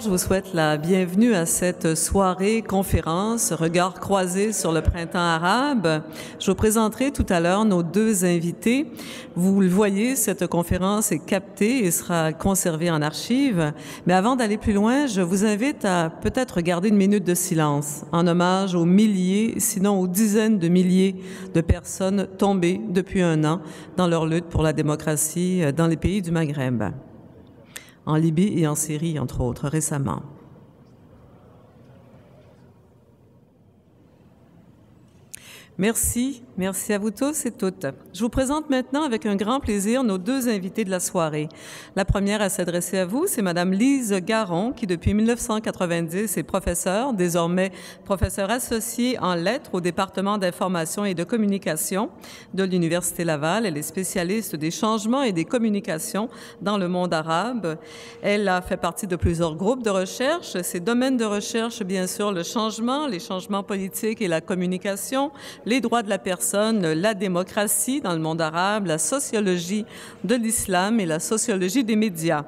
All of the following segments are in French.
je vous souhaite la bienvenue à cette soirée conférence Regards croisés sur le printemps arabe. Je vous présenterai tout à l'heure nos deux invités. Vous le voyez, cette conférence est captée et sera conservée en archives. Mais avant d'aller plus loin, je vous invite à peut-être garder une minute de silence en hommage aux milliers, sinon aux dizaines de milliers de personnes tombées depuis un an dans leur lutte pour la démocratie dans les pays du Maghreb, en Libye et en Syrie, entre autres, récemment. Merci. Merci à vous tous et toutes. Je vous présente maintenant avec un grand plaisir nos deux invités de la soirée. La première à s'adresser à vous, c'est Madame Lise Garon, qui depuis 1990 est professeure, désormais professeure associée en lettres au département d'information et de communication de l'Université Laval. Elle est spécialiste des changements et des communications dans le monde arabe. Elle a fait partie de plusieurs groupes de recherche. Ses domaines de recherche, bien sûr, le changement, les changements politiques et la communication, les droits de la personne, la démocratie dans le monde arabe, la sociologie de l'islam et la sociologie des médias.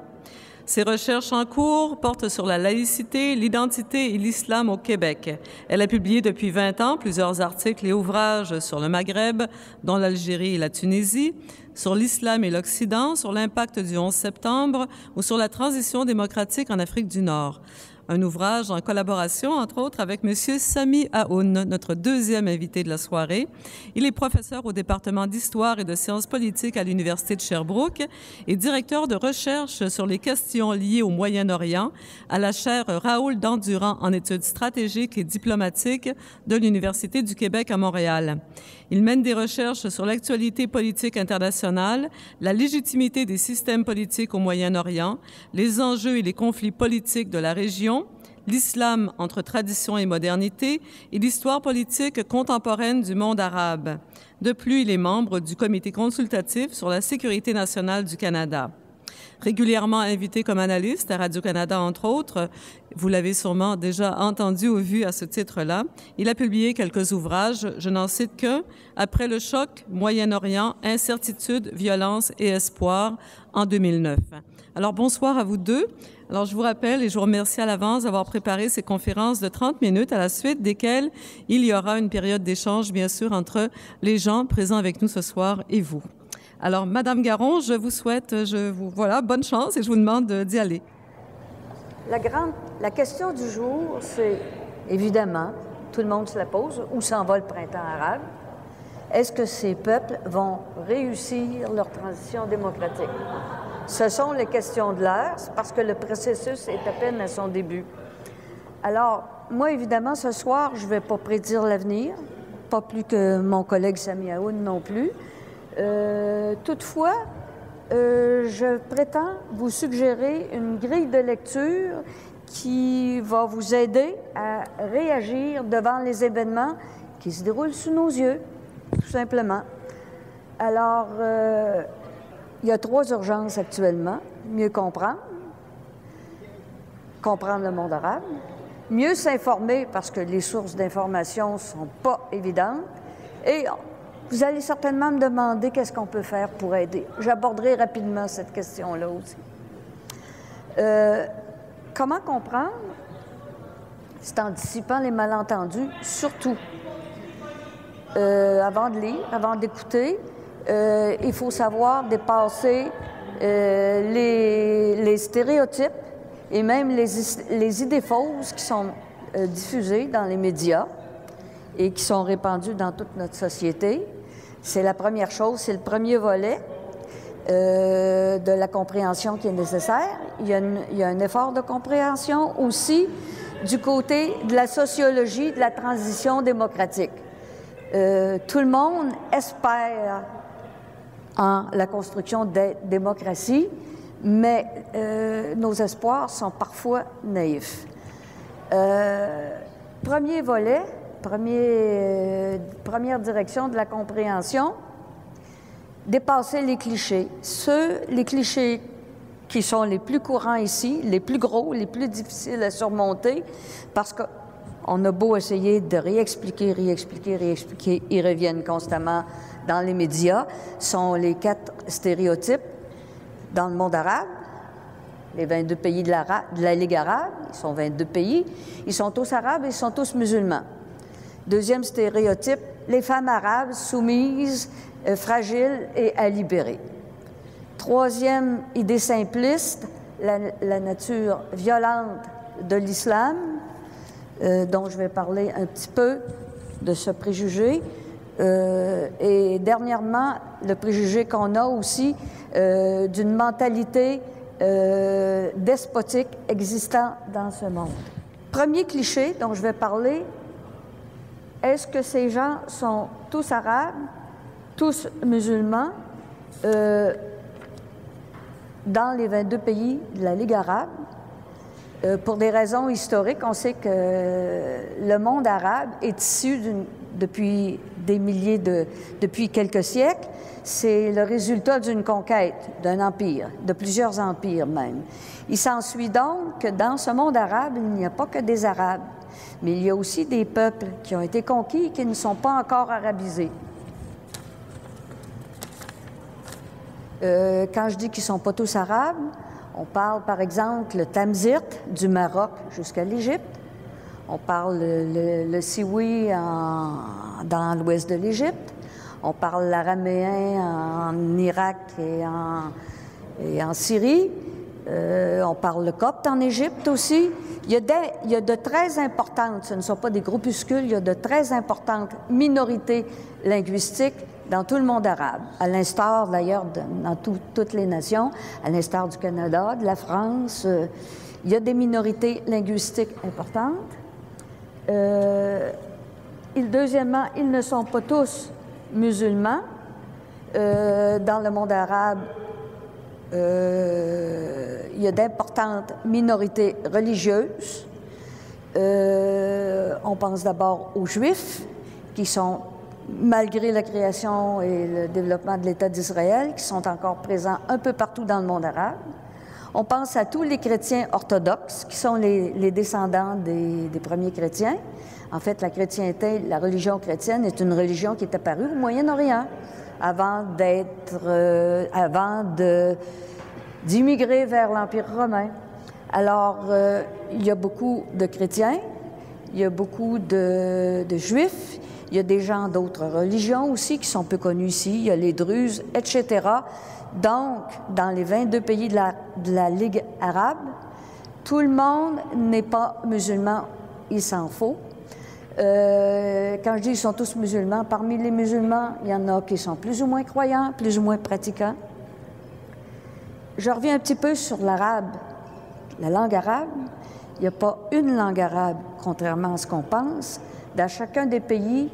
Ses recherches en cours portent sur la laïcité, l'identité et l'islam au Québec. Elle a publié depuis 20 ans plusieurs articles et ouvrages sur le Maghreb, dont l'Algérie et la Tunisie, sur l'islam et l'Occident, sur l'impact du 11 septembre ou sur la transition démocratique en Afrique du Nord. Un ouvrage en collaboration, entre autres, avec M. Sami Aoun, notre deuxième invité de la soirée. Il est professeur au département d'histoire et de sciences politiques à l'Université de Sherbrooke et directeur de recherche sur les questions liées au Moyen-Orient à la chaire Raoul Dandurand en études stratégiques et diplomatiques de l'Université du Québec à Montréal. Il mène des recherches sur l'actualité politique internationale, la légitimité des systèmes politiques au Moyen-Orient, les enjeux et les conflits politiques de la région, l'islam entre tradition et modernité et l'histoire politique contemporaine du monde arabe. De plus, il est membre du comité consultatif sur la sécurité nationale du Canada. Régulièrement invité comme analyste à Radio-Canada, entre autres, vous l'avez sûrement déjà entendu ou vu à ce titre-là. Il a publié quelques ouvrages, je n'en cite qu'un, Après le choc, Moyen-Orient, incertitude, violence et espoir, en 2009. Alors, bonsoir à vous deux. Alors, je vous rappelle et je vous remercie à l'avance d'avoir préparé ces conférences de 30 minutes, à la suite desquelles il y aura une période d'échange, bien sûr, entre les gens présents avec nous ce soir et vous. Alors, Madame Garon, je vous souhaite, voilà, bonne chance et je vous demande d'y aller. La question du jour, c'est, évidemment, tout le monde se la pose, où s'en va le printemps arabe? Est-ce que ces peuples vont réussir leur transition démocratique? Ce sont les questions de l'heure, parce que le processus est à peine à son début. Alors, moi, évidemment, ce soir, je ne vais pas prédire l'avenir, pas plus que mon collègue Sami Aoun non plus. Toutefois, je prétends vous suggérer une grille de lecture qui va vous aider à réagir devant les événements qui se déroulent sous nos yeux, tout simplement. Alors, il y a 3 urgences actuellement. Mieux comprendre le monde arabe, mieux s'informer parce que les sources d'information ne sont pas évidentes, et vous allez certainement me demander qu'est-ce qu'on peut faire pour aider. J'aborderai rapidement cette question-là aussi. Comment comprendre? C'est en dissipant les malentendus, surtout. Avant de lire, avant d'écouter, il faut savoir dépasser les stéréotypes et même les idées fausses qui sont diffusées dans les médias et qui sont répandues dans toute notre société. C'est la première chose, c'est le premier volet de la compréhension qui est nécessaire. Il y a un effort de compréhension aussi du côté de la sociologie de la transition démocratique. Tout le monde espère en la construction des démocraties, mais nos espoirs sont parfois naïfs. Premier volet, première direction de la compréhension, dépasser les clichés. Les clichés qui sont les plus courants ici, les plus gros, les plus difficiles à surmonter, parce qu'on a beau essayer de réexpliquer, ils reviennent constamment dans les médias, sont les 4 stéréotypes dans le monde arabe, les 22 pays de la Ligue arabe, ils sont 22 pays, ils sont tous arabes et ils sont tous musulmans. Deuxième stéréotype, les femmes arabes soumises, fragiles et à libérer. Troisième idée simpliste, la nature violente de l'islam, dont je vais parler un petit peu de ce préjugé. Et dernièrement, le préjugé qu'on a aussi d'une mentalité despotique existant dans ce monde. Premier cliché dont je vais parler, est-ce que ces gens sont tous arabes, tous musulmans, dans les 22 pays de la Ligue arabe? Pour des raisons historiques, on sait que le monde arabe est issu depuis depuis quelques siècles. C'est le résultat d'une conquête, d'un empire, de plusieurs empires même. Il s'ensuit donc que dans ce monde arabe, il n'y a pas que des Arabes, mais il y a aussi des peuples qui ont été conquis et qui ne sont pas encore arabisés. Quand je dis qu'ils ne sont pas tous arabes, on parle par exemple le Tamzirt du Maroc jusqu'à l'Égypte. On parle le Siwi dans l'ouest de l'Égypte. On parle l'araméen en Irak et en Syrie. On parle le copte en Égypte aussi. Il y a de très importantes, ce ne sont pas des groupuscules, il y a de très importantes minorités linguistiques dans tout le monde arabe, à l'instar d'ailleurs dans toutes les nations, à l'instar du Canada, de la France. Il y a des minorités linguistiques importantes. Deuxièmement, ils ne sont pas tous musulmans. Dans le monde arabe, il y a d'importantes minorités religieuses. On pense d'abord aux Juifs, qui sont, malgré la création et le développement de l'État d'Israël, qui sont encore présents un peu partout dans le monde arabe. On pense à tous les chrétiens orthodoxes, qui sont les descendants des premiers chrétiens. En fait, la chrétienté, la religion chrétienne est une religion qui est apparue au Moyen-Orient avant d'immigrer vers l'Empire romain. Alors, il y a beaucoup de chrétiens, il y a beaucoup de juifs, il y a des gens d'autres religions aussi qui sont peu connus ici, il y a les Druzes, etc. Donc, dans les 22 pays de la Ligue arabe, tout le monde n'est pas musulman, il s'en faut. Quand je dis qu'ils sont tous musulmans, parmi les musulmans, il y en a qui sont plus ou moins croyants, plus ou moins pratiquants. Je reviens un petit peu sur l'arabe, la langue arabe. Il n'y a pas une langue arabe, contrairement à ce qu'on pense. Dans chacun des pays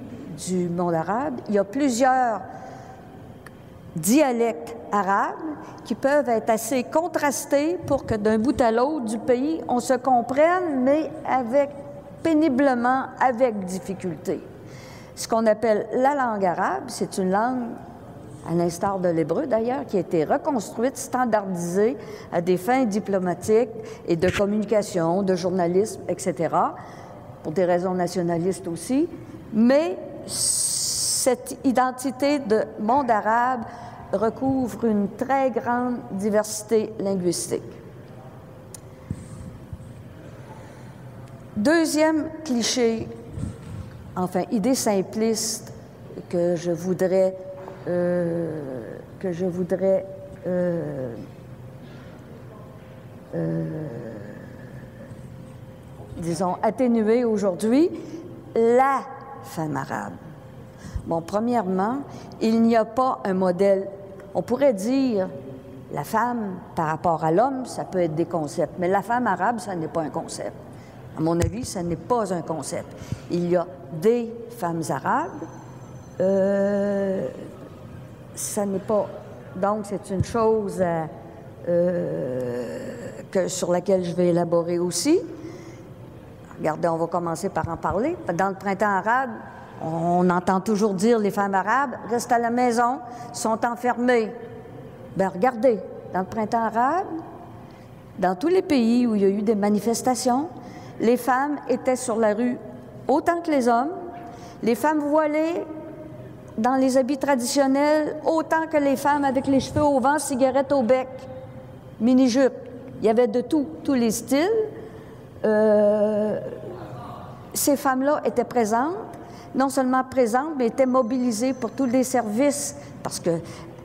du monde arabe, il y a plusieurs dialectes arabes qui peuvent être assez contrastés pour que d'un bout à l'autre du pays, on se comprenne, mais péniblement, avec difficulté. Ce qu'on appelle la langue arabe, c'est une langue, à l'instar de l'hébreu d'ailleurs, qui a été reconstruite, standardisée à des fins diplomatiques et de communication, de journalisme, etc., pour des raisons nationalistes aussi. Mais cette identité de monde arabe recouvre une très grande diversité linguistique. Deuxième cliché, enfin idée simpliste que je voudrais disons, atténuer aujourd'hui, la femme arabe. Bon, premièrement, il n'y a pas un modèle. On pourrait dire la femme par rapport à l'homme, ça peut être des concepts, mais la femme arabe, ça n'est pas un concept. À mon avis, ça n'est pas un concept. Il y a des femmes arabes. Ça n'est pas... Donc, c'est une chose sur laquelle je vais élaborer aussi. Regardez, on va commencer par en parler. Dans le printemps arabe, on entend toujours dire les femmes arabes restent à la maison, sont enfermées. Bien, regardez, dans le printemps arabe, dans tous les pays où il y a eu des manifestations, les femmes étaient sur la rue autant que les hommes. Les femmes voilées dans les habits traditionnels autant que les femmes avec les cheveux au vent, cigarettes au bec, mini-jupe. Il y avait de tout, tous les styles. Ces femmes-là étaient présentes, non seulement présentes, mais étaient mobilisées pour tous les services, parce que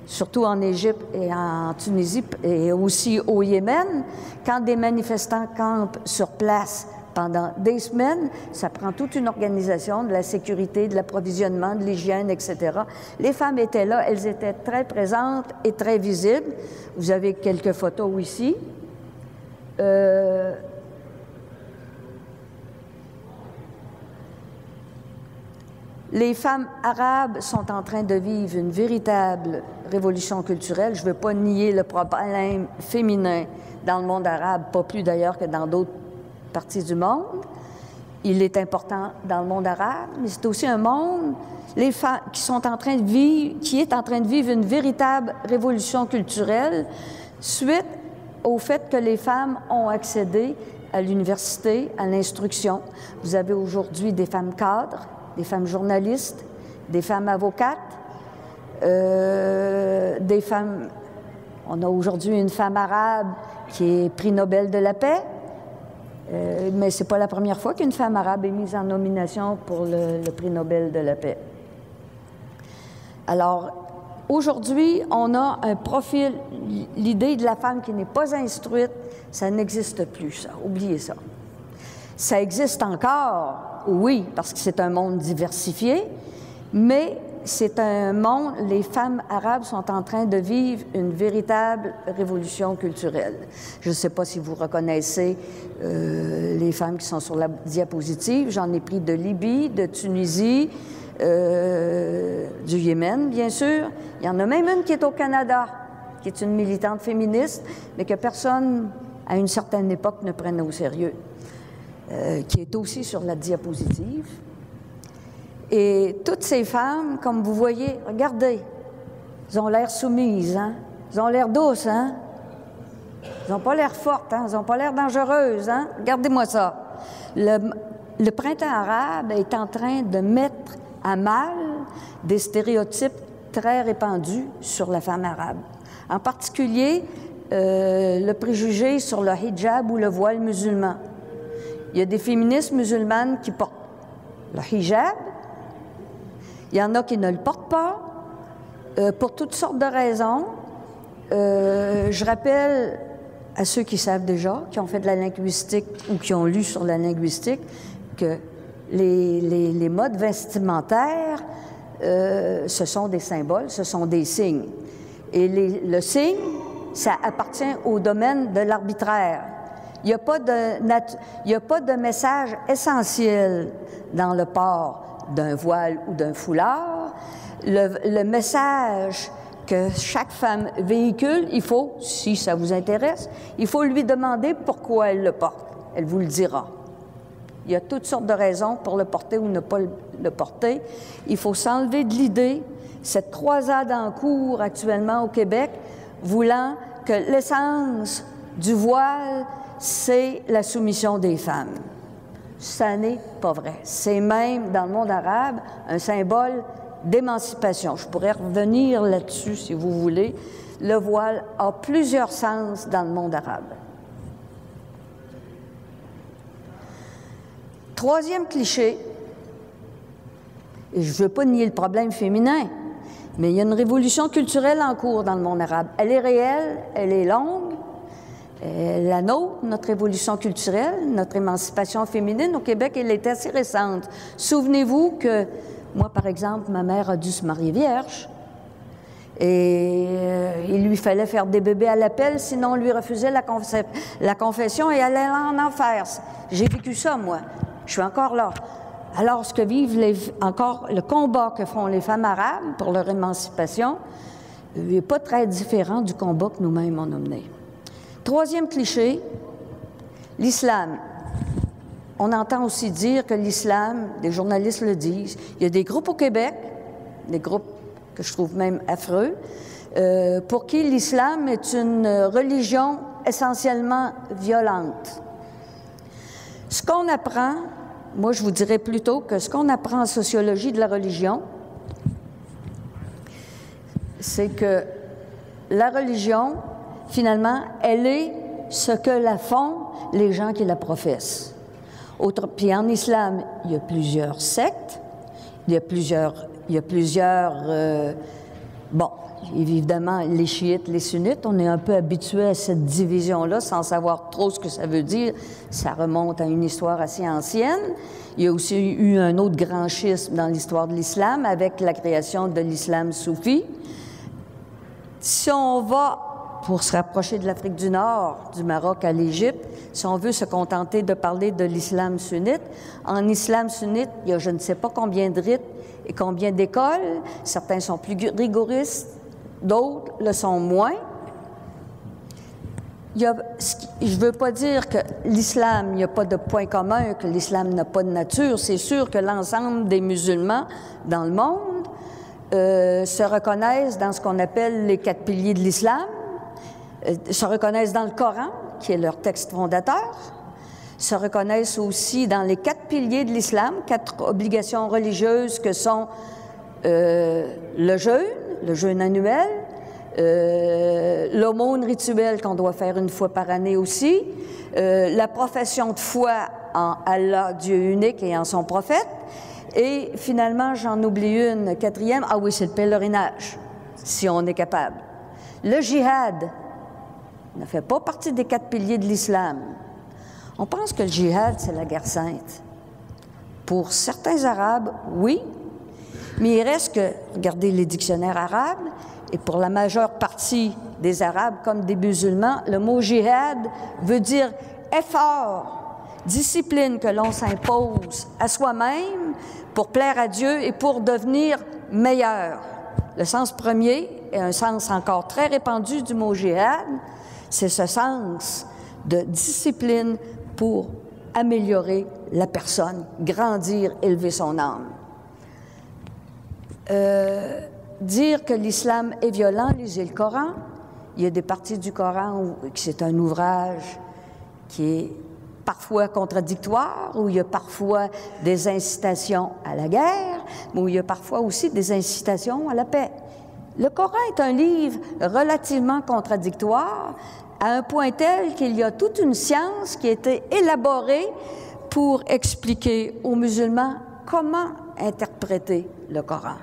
surtout en Égypte et en Tunisie et aussi au Yémen, quand des manifestants campent sur place pendant des semaines, ça prend toute une organisation de la sécurité, de l'approvisionnement, de l'hygiène, etc. Les femmes étaient là, elles étaient très présentes et très visibles. Vous avez quelques photos ici. Les femmes arabes sont en train de vivre une véritable révolution culturelle. Je ne veux pas nier le problème féminin dans le monde arabe, pas plus d'ailleurs que dans d'autres parties du monde. Il est important dans le monde arabe, mais c'est aussi un monde qui est en train de vivre une véritable révolution culturelle suite au fait que les femmes ont accédé à l'université, à l'instruction. Vous avez aujourd'hui des femmes cadres, des femmes journalistes, des femmes avocates, des femmes... On a aujourd'hui une femme arabe qui est prix Nobel de la paix, mais ce n'est pas la première fois qu'une femme arabe est mise en nomination pour le prix Nobel de la paix. Alors, aujourd'hui, on a un profil, l'idée de la femme qui n'est pas instruite, ça n'existe plus, ça. Oubliez ça. Ça existe encore, oui, parce que c'est un monde diversifié, mais c'est un monde, les femmes arabes sont en train de vivre une véritable révolution culturelle. Je ne sais pas si vous reconnaissez les femmes qui sont sur la diapositive. J'en ai pris de Libye, de Tunisie, du Yémen, bien sûr. Il y en a même une qui est au Canada, qui est une militante féministe, mais que personne, à une certaine époque, ne prenait au sérieux. Qui est aussi sur la diapositive. Et toutes ces femmes, comme vous voyez, regardez, elles ont l'air soumises, hein? Elles ont l'air douces, hein? Elles n'ont pas l'air fortes, hein? Elles n'ont pas l'air dangereuses, hein? Regardez-moi ça. Le printemps arabe est en train de mettre à mal des stéréotypes très répandus sur la femme arabe. En particulier, le préjugé sur le hijab ou le voile musulman. Il y a des féministes musulmanes qui portent le hijab. Il y en a qui ne le portent pas, pour toutes sortes de raisons. Je rappelle à ceux qui savent déjà, qui ont fait de la linguistique ou qui ont lu sur la linguistique, que les modes vestimentaires, ce sont des symboles, ce sont des signes. Et le signe, ça appartient au domaine de l'arbitraire. Il n'y a pas de message essentiel dans le port d'un voile ou d'un foulard. Le message que chaque femme véhicule, il faut, si ça vous intéresse, il faut lui demander pourquoi elle le porte. Elle vous le dira. Il y a toutes sortes de raisons pour le porter ou ne pas le porter. Il faut s'enlever de l'idée, cette croisade en cours actuellement au Québec, voulant que l'essence du voile, c'est la soumission des femmes. Ça n'est pas vrai. C'est même, dans le monde arabe, un symbole d'émancipation. Je pourrais revenir là-dessus, si vous voulez. Le voile a plusieurs sens dans le monde arabe. Troisième cliché, et je ne veux pas nier le problème féminin, mais il y a une révolution culturelle en cours dans le monde arabe. Elle est réelle, elle est longue. La nôtre, notre révolution culturelle, notre émancipation féminine au Québec, elle est assez récente. Souvenez-vous que, moi, par exemple, ma mère a dû se marier vierge et il lui fallait faire des bébés à l'appel, sinon on lui refusait la confession et elle allait en enfer. J'ai vécu ça, moi. Je suis encore là. Alors, ce que vivent encore le combat que font les femmes arabes pour leur émancipation n'est pas très différent du combat que nous-mêmes on a mené. Troisième cliché, l'islam. On entend aussi dire que l'islam, des journalistes le disent, il y a des groupes au Québec, des groupes que je trouve même affreux, pour qui l'islam est une religion essentiellement violente. Ce qu'on apprend, moi je vous dirais plutôt que ce qu'on apprend en sociologie de la religion, c'est que la religion, finalement, elle est ce que la font les gens qui la professent. Puis en islam, il y a plusieurs sectes, il y a plusieurs bon, évidemment, les chiites, les sunnites, on est un peu habitué à cette division-là sans savoir trop ce que ça veut dire. Ça remonte à une histoire assez ancienne. Il y a aussi eu un autre grand schisme dans l'histoire de l'islam avec la création de l'islam soufi. Si on va, pour se rapprocher de l'Afrique du Nord, du Maroc à l'Égypte, si on veut se contenter de parler de l'islam sunnite, en islam sunnite, il y a je ne sais pas combien de rites et combien d'écoles. Certains sont plus rigoristes, d'autres le sont moins. Je ne veux pas dire que l'islam, il n'y a pas de point commun, que l'islam n'a pas de nature. C'est sûr que l'ensemble des musulmans dans le monde se reconnaissent dans ce qu'on appelle les 4 piliers de l'islam, se reconnaissent dans le Coran, qui est leur texte fondateur, se reconnaissent aussi dans les 4 piliers de l'islam, 4 obligations religieuses que sont le jeûne annuel, l'aumône rituelle qu'on doit faire une fois par année aussi, la profession de foi en Allah, Dieu unique, et en son prophète, et finalement, j'en oublie une, 4e, ah oui, c'est le pèlerinage, si on est capable. Le djihad ne fait pas partie des 4 piliers de l'islam. On pense que le djihad, c'est la guerre sainte. Pour certains Arabes, oui, mais il reste que, regardez les dictionnaires arabes, et pour la majeure partie des Arabes comme des musulmans, le mot djihad veut dire effort, discipline que l'on s'impose à soi-même pour plaire à Dieu et pour devenir meilleur. Le sens premier est un sens encore très répandu du mot djihad, c'est ce sens de discipline pour améliorer la personne, grandir, élever son âme. Dire que l'islam est violent, lisez le Coran. Il y a des parties du Coran où c'est un ouvrage qui est parfois contradictoire, où il y a parfois des incitations à la guerre, mais où il y a parfois aussi des incitations à la paix. Le Coran est un livre relativement contradictoire, à un point tel qu'il y a toute une science qui a été élaborée pour expliquer aux musulmans comment interpréter le Coran.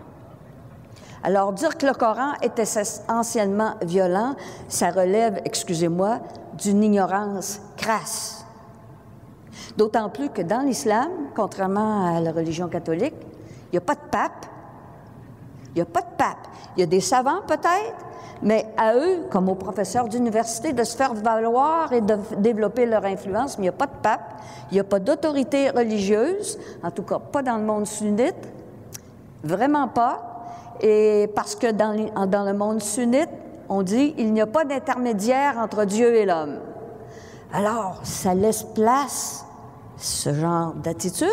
Alors, dire que le Coran était essentiellement violent, ça relève, excusez-moi, d'une ignorance crasse. D'autant plus que dans l'islam, contrairement à la religion catholique, il n'y a pas de pape. Il n'y a pas de pape. Il y a des savants peut-être, mais à eux, comme aux professeurs d'université, de se faire valoir et de développer leur influence, mais il n'y a pas de pape, il n'y a pas d'autorité religieuse, en tout cas pas dans le monde sunnite, vraiment pas, et parce que dans le monde sunnite, on dit il n'y a pas d'intermédiaire entre Dieu et l'homme. Alors, ça laisse place, ce genre d'attitude,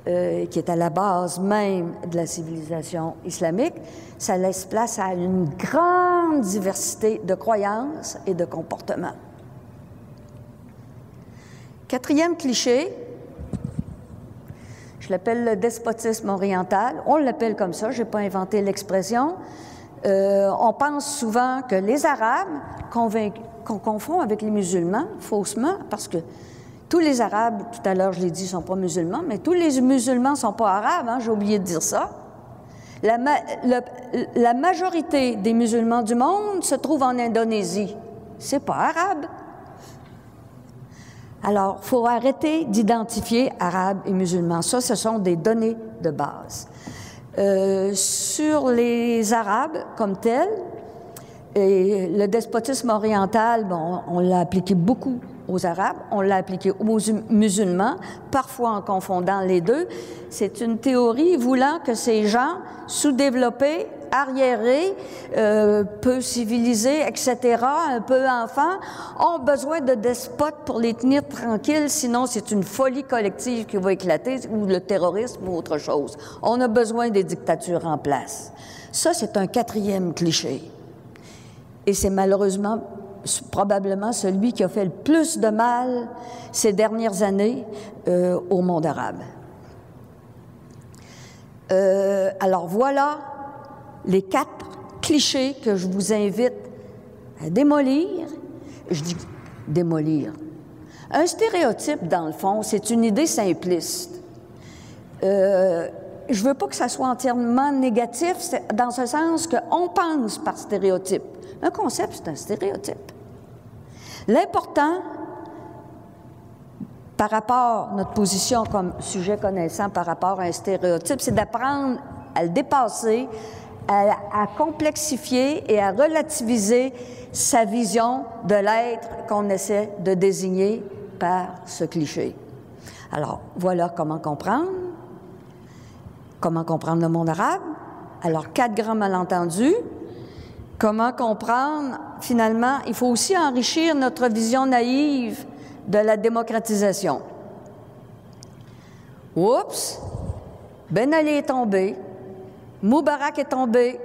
qui est à la base même de la civilisation islamique, ça laisse place à une grande diversité de croyances et de comportements. 4e cliché, je l'appelle le despotisme oriental. On l'appelle comme ça, je n'ai pas inventé l'expression. On pense souvent que les Arabes, qu'on confond avec les musulmans, faussement, parce que tous les Arabes, tout à l'heure je l'ai dit, ne sont pas musulmans, mais tous les musulmans ne sont pas arabes, hein, j'ai oublié de dire ça. La majorité des musulmans du monde se trouve en Indonésie. C'est pas arabe. Alors, il faut arrêter d'identifier arabes et musulmans. Ça, ce sont des données de base. Sur les Arabes comme tels, et le despotisme oriental, bon, on l'a appliqué beaucoup aux Arabes, on l'a appliqué aux musulmans, parfois en confondant les deux. C'est une théorie voulant que ces gens sous-développés, arriérés, peu civilisés, etc., un peu enfants, ont besoin de despotes pour les tenir tranquilles, sinon c'est une folie collective qui va éclater, ou le terrorisme ou autre chose. On a besoin des dictatures en place. Ça, c'est un 4e cliché. Et c'est malheureusement probablement celui qui a fait le plus de mal ces dernières années au monde arabe. Alors voilà les 4 clichés que je vous invite à démolir. Je dis démolir. Un stéréotype, dans le fond, c'est une idée simpliste. Je veux pas que ça soit entièrement négatif, dans ce sens qu'on pense par stéréotype. Un concept, c'est un stéréotype. L'important, par rapport à notre position comme sujet connaissant par rapport à un stéréotype, c'est d'apprendre à le dépasser, à complexifier et à relativiser sa vision de l'être qu'on essaie de désigner par ce cliché. Alors, voilà comment comprendre le monde arabe. Alors, 4 grands malentendus. Comment comprendre, finalement, il faut aussi enrichir notre vision naïve de la démocratisation. Oups! Ben Ali est tombé. Moubarak est tombé.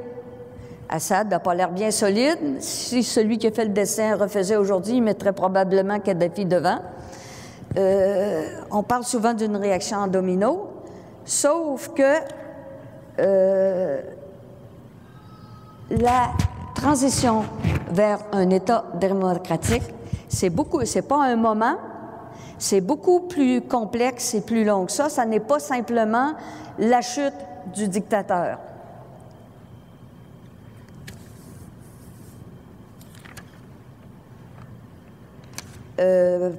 Assad n'a pas l'air bien solide. Si celui qui a fait le dessin refaisait aujourd'hui, il mettrait probablement Kadhafi devant. On parle souvent d'une réaction en domino, sauf que la transition vers un État démocratique, c'est pas un moment, c'est beaucoup plus complexe et plus long que ça. Ça n'est pas simplement la chute du dictateur.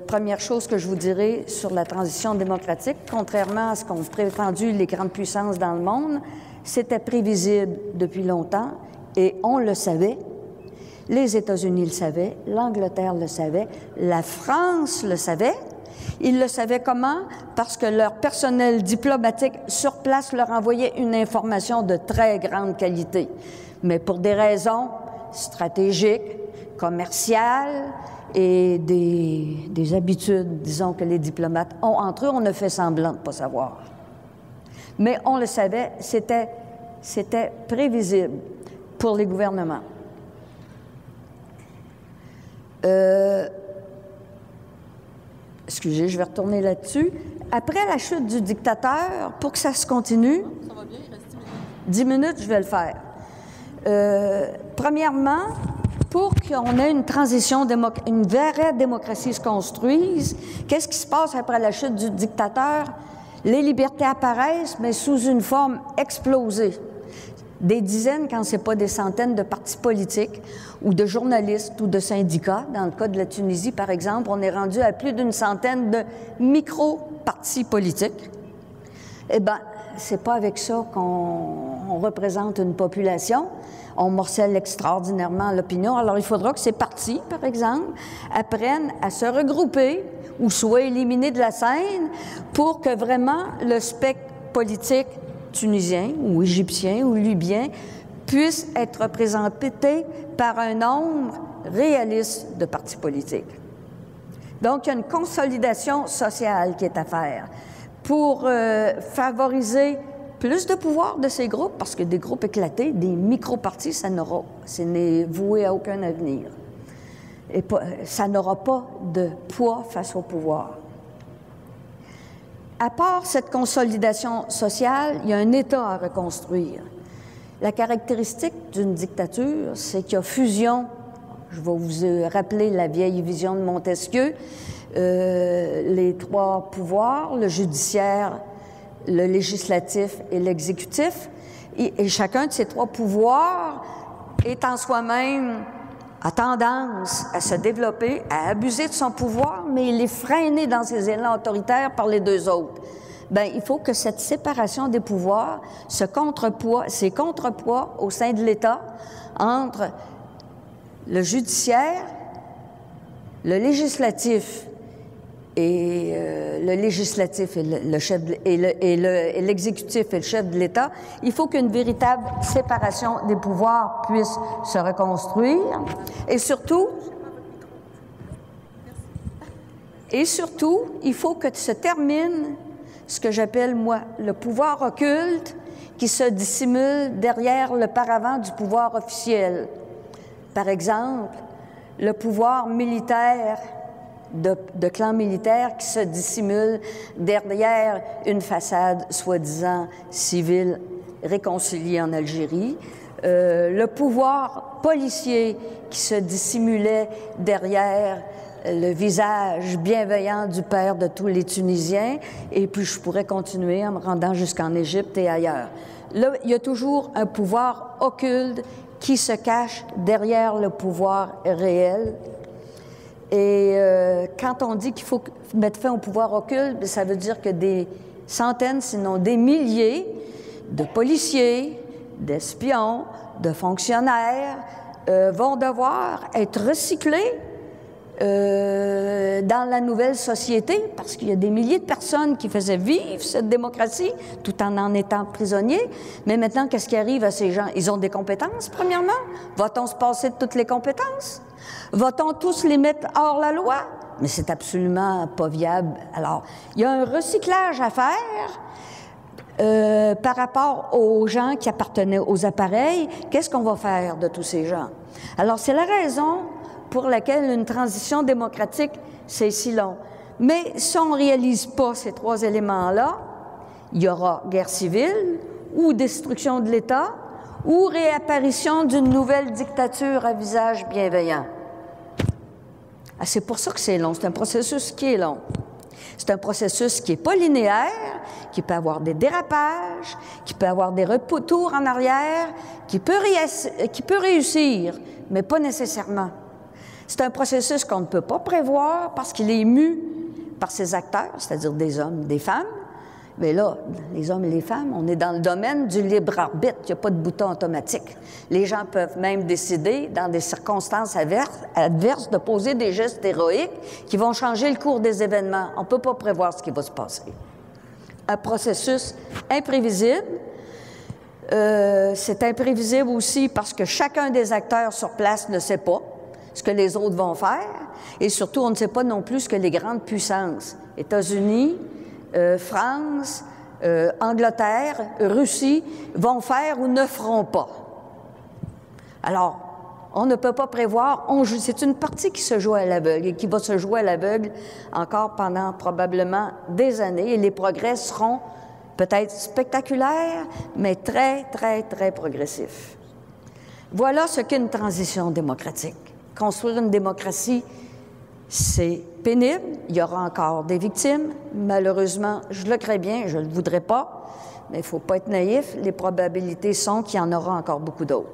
Première chose que je vous dirais sur la transition démocratique, contrairement à ce qu'ont prétendu les grandes puissances dans le monde, c'était prévisible depuis longtemps et on le savait. Les États-Unis le savaient, l'Angleterre le savait, la France le savait. Ils le savaient comment? Parce que leur personnel diplomatique sur place leur envoyait une information de très grande qualité, mais pour des raisons stratégiques, commerciales, et des habitudes, disons, que les diplomates ont entre eux, on ne fait semblant de ne pas savoir. Mais on le savait, c'était prévisible pour les gouvernements. Excusez, je vais retourner là-dessus. Après la chute du dictateur, pour que ça se continue... Ça va bien, il reste 10 minutes. 10 minutes, je vais le faire. Premièrement, pour qu'on ait une transition, une vraie démocratie se construise, qu'est-ce qui se passe après la chute du dictateur? Les libertés apparaissent, mais sous une forme explosée. Des dizaines, quand ce n'est pas des centaines de partis politiques ou de journalistes ou de syndicats. Dans le cas de la Tunisie, par exemple, on est rendu à plus d'une centaine de micro-partis politiques. Eh bien, c'est pas avec ça qu'on représente une population. On morcelle extraordinairement l'opinion. Alors, il faudra que ces partis, par exemple, apprennent à se regrouper ou soient éliminés de la scène pour que vraiment le spectre politique tunisien ou égyptien ou libyen puisse être représenté par un nombre réaliste de partis politiques. Donc, il y a une consolidation sociale qui est à faire pour favoriser plus de pouvoir de ces groupes, parce que des groupes éclatés, des micro-partis, ce n'est voué à aucun avenir. Et ça n'aura pas de poids face au pouvoir. À part cette consolidation sociale, il y a un État à reconstruire. La caractéristique d'une dictature, c'est qu'il y a fusion. Je vais vous rappeler la vieille vision de Montesquieu. Les 3 pouvoirs, le judiciaire, le législatif et l'exécutif. Et chacun de ces 3 pouvoirs est en soi-même a tendance à se développer, à abuser de son pouvoir, mais il est freiné dans ses élans autoritaires par les 2 autres. Bien, il faut que cette séparation des pouvoirs, ces contrepoids au sein de l'État entre le judiciaire, le législatif et l'exécutif et le chef de l'État, il faut qu'une véritable séparation des pouvoirs puisse se reconstruire. Et surtout, il faut que se termine ce que j'appelle, moi, le pouvoir occulte qui se dissimule derrière le paravent du pouvoir officiel. Par exemple, le pouvoir militaire de clans militaires qui se dissimulent derrière une façade soi-disant civile réconciliée en Algérie, le pouvoir policier qui se dissimulait derrière le visage bienveillant du père de tous les Tunisiens, et puis je pourrais continuer en me rendant jusqu'en Égypte et ailleurs. Là, il y a toujours un pouvoir occulte qui se cache derrière le pouvoir réel. Et quand on dit qu'il faut mettre fin au pouvoir occulte, ça veut dire que des centaines, sinon des milliers de policiers, d'espions, de fonctionnaires vont devoir être recyclés dans la nouvelle société, parce qu'il y a des milliers de personnes qui faisaient vivre cette démocratie tout en étant prisonniers. Mais maintenant, qu'est-ce qui arrive à ces gens? Ils ont des compétences, premièrement. Va-t-on se passer de toutes les compétences? Va-t-on tous les mettre hors la loi? Mais c'est absolument pas viable. Alors, il y a un recyclage à faire par rapport aux gens qui appartenaient aux appareils. Qu'est-ce qu'on va faire de tous ces gens? Alors, c'est la raison pour laquelle une transition démocratique, c'est si long. Mais si on ne réalise pas ces trois éléments-là, il y aura guerre civile ou destruction de l'État ou réapparition d'une nouvelle dictature à visage bienveillant. Ah, c'est pour ça que c'est long. C'est un processus qui est long. C'est un processus qui n'est pas linéaire, qui peut avoir des dérapages, qui peut avoir des retours en arrière, qui peut réussir, mais pas nécessairement. C'est un processus qu'on ne peut pas prévoir parce qu'il est mu par ses acteurs, c'est-à-dire des hommes, des femmes. Mais là, les hommes et les femmes, on est dans le domaine du libre arbitre. Il n'y a pas de bouton automatique. Les gens peuvent même décider, dans des circonstances adverses, de poser des gestes héroïques qui vont changer le cours des événements. On ne peut pas prévoir ce qui va se passer. Un processus imprévisible. C'est imprévisible aussi parce que chacun des acteurs sur place ne sait pas ce que les autres vont faire. Et surtout, on ne sait pas non plus ce que les grandes puissances, États-Unis, France, Angleterre, Russie, vont faire ou ne feront pas. Alors, on ne peut pas prévoir. C'est une partie qui se joue à l'aveugle et qui va se jouer à l'aveugle encore pendant probablement des années. Et les progrès seront peut-être spectaculaires, mais très, très, très progressifs. Voilà ce qu'est une transition démocratique. Construire une démocratie, c'est pénible. Il y aura encore des victimes. Malheureusement, je le crains bien, je ne le voudrais pas, mais il ne faut pas être naïf. Les probabilités sont qu'il y en aura encore beaucoup d'autres.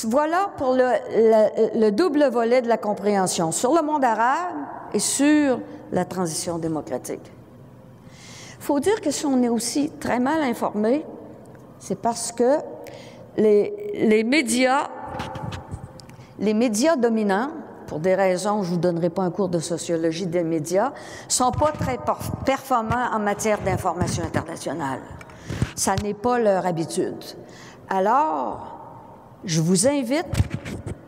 Voilà pour le double volet de la compréhension, sur le monde arabe et sur la transition démocratique. Il faut dire que si on est aussi très mal informé, c'est parce que les médias dominants, pour des raisons, je ne vous donnerai pas un cours de sociologie des médias, ne sont pas très performants en matière d'information internationale. Ça n'est pas leur habitude. Alors, je vous invite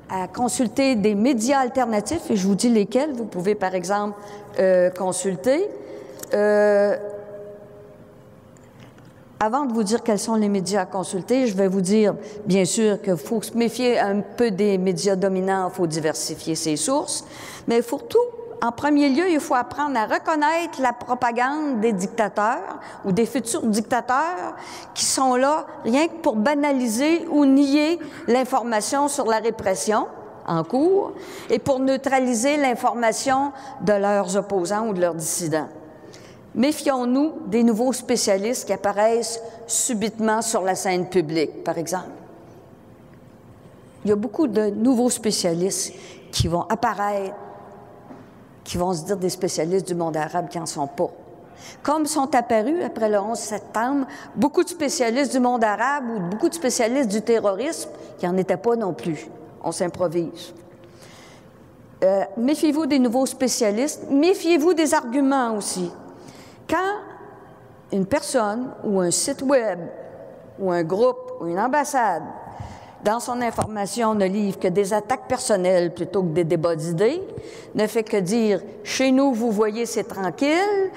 à consulter des médias alternatifs, et je vous dis lesquels. Vous pouvez, par exemple, consulter. Avant de vous dire quels sont les médias à consulter, je vais vous dire, bien sûr, qu'il faut se méfier un peu des médias dominants, il faut diversifier ses sources, mais surtout, en premier lieu, il faut apprendre à reconnaître la propagande des dictateurs ou des futurs dictateurs qui sont là rien que pour banaliser ou nier l'information sur la répression en cours et pour neutraliser l'information de leurs opposants ou de leurs dissidents. Méfions-nous des nouveaux spécialistes qui apparaissent subitement sur la scène publique, par exemple. Il y a beaucoup de nouveaux spécialistes qui vont apparaître, qui vont se dire des spécialistes du monde arabe qui n'en sont pas. Comme sont apparus, après le 11 septembre, beaucoup de spécialistes du monde arabe ou beaucoup de spécialistes du terrorisme qui n'en étaient pas non plus. On s'improvise. Méfiez-vous des nouveaux spécialistes. Méfiez-vous des arguments aussi. Quand une personne ou un site web ou un groupe ou une ambassade, dans son information, ne livre que des attaques personnelles plutôt que des débats d'idées, ne fait que dire « chez nous, vous voyez, c'est tranquille »,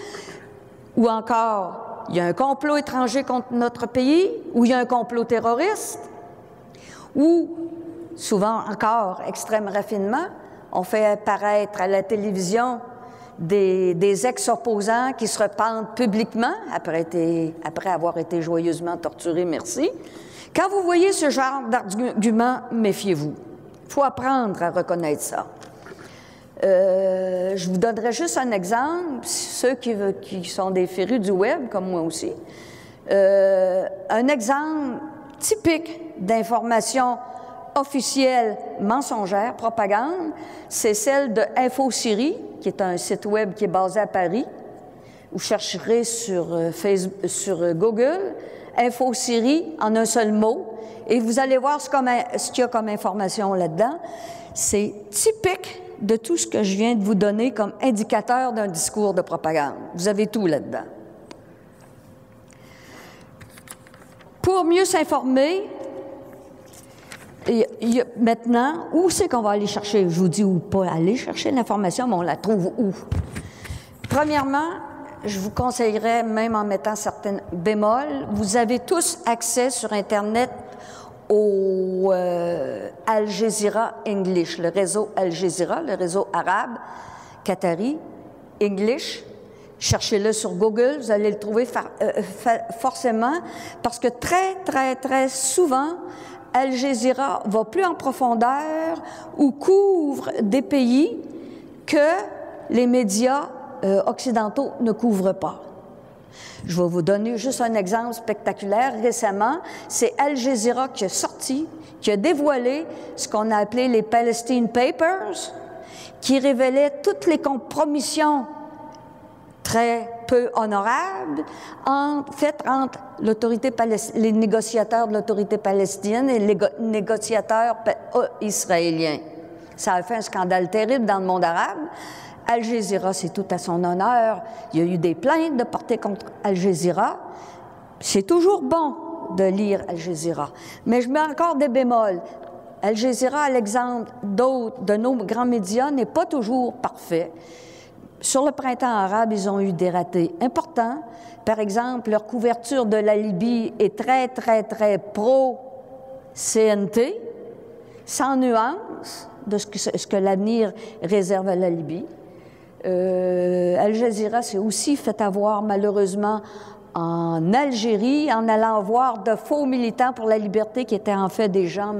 ou encore « il y a un complot étranger contre notre pays », ou « il y a un complot terroriste », ou, souvent encore, extrême raffinement, on fait apparaître à la télévision des ex-opposants qui se repentent publiquement après avoir été joyeusement torturés, merci. Quand vous voyez ce genre d'argument, méfiez-vous. Il faut apprendre à reconnaître ça. Je vous donnerai juste un exemple, ceux qui sont des férus du web, comme moi aussi. Un exemple typique d'information officielle mensongère, propagande, c'est celle de InfoSyrie, qui est un site web qui est basé à Paris. Vous chercherez sur Google, InfoSyrie en un seul mot, et vous allez voir ce qu'il y a comme information là-dedans. C'est typique de tout ce que je viens de vous donner comme indicateur d'un discours de propagande. Vous avez tout là-dedans. Pour mieux s'informer, maintenant, où c'est qu'on va aller chercher? Je vous dis où pas aller chercher l'information, mais on la trouve où? Premièrement, je vous conseillerais, même en mettant certaines bémols, vous avez tous accès sur Internet au Al Jazeera English, le réseau Al Jazeera, le réseau arabe, qatari, English. Cherchez-le sur Google, vous allez le trouver forcément, parce que très souvent, Al Jazeera va plus en profondeur ou couvre des pays que les médias occidentaux ne couvrent pas. Je vais vous donner juste un exemple spectaculaire. Récemment, c'est Al Jazeera qui a sorti, qui a dévoilé ce qu'on a appelé les Palestine Papers, qui révélait toutes les compromissions très peu honorables faites entre les négociateurs de l'autorité palestinienne et les négociateurs israéliens. Ça a fait un scandale terrible dans le monde arabe. Al Jazeera, c'est tout à son honneur. Il y a eu des plaintes de portées contre Al Jazeera. C'est toujours bon de lire Al Jazeera. Mais je mets encore des bémols. Al Jazeera, à l'exemple d'autres de nos grands médias, n'est pas toujours parfait. Sur le printemps arabe, ils ont eu des ratés importants. Par exemple, leur couverture de la Libye est très pro-CNT, sans nuance de ce que l'avenir réserve à la Libye. Al Jazeera s'est aussi fait avoir, malheureusement, en Algérie, en allant voir de faux militants pour la liberté qui étaient en fait des gens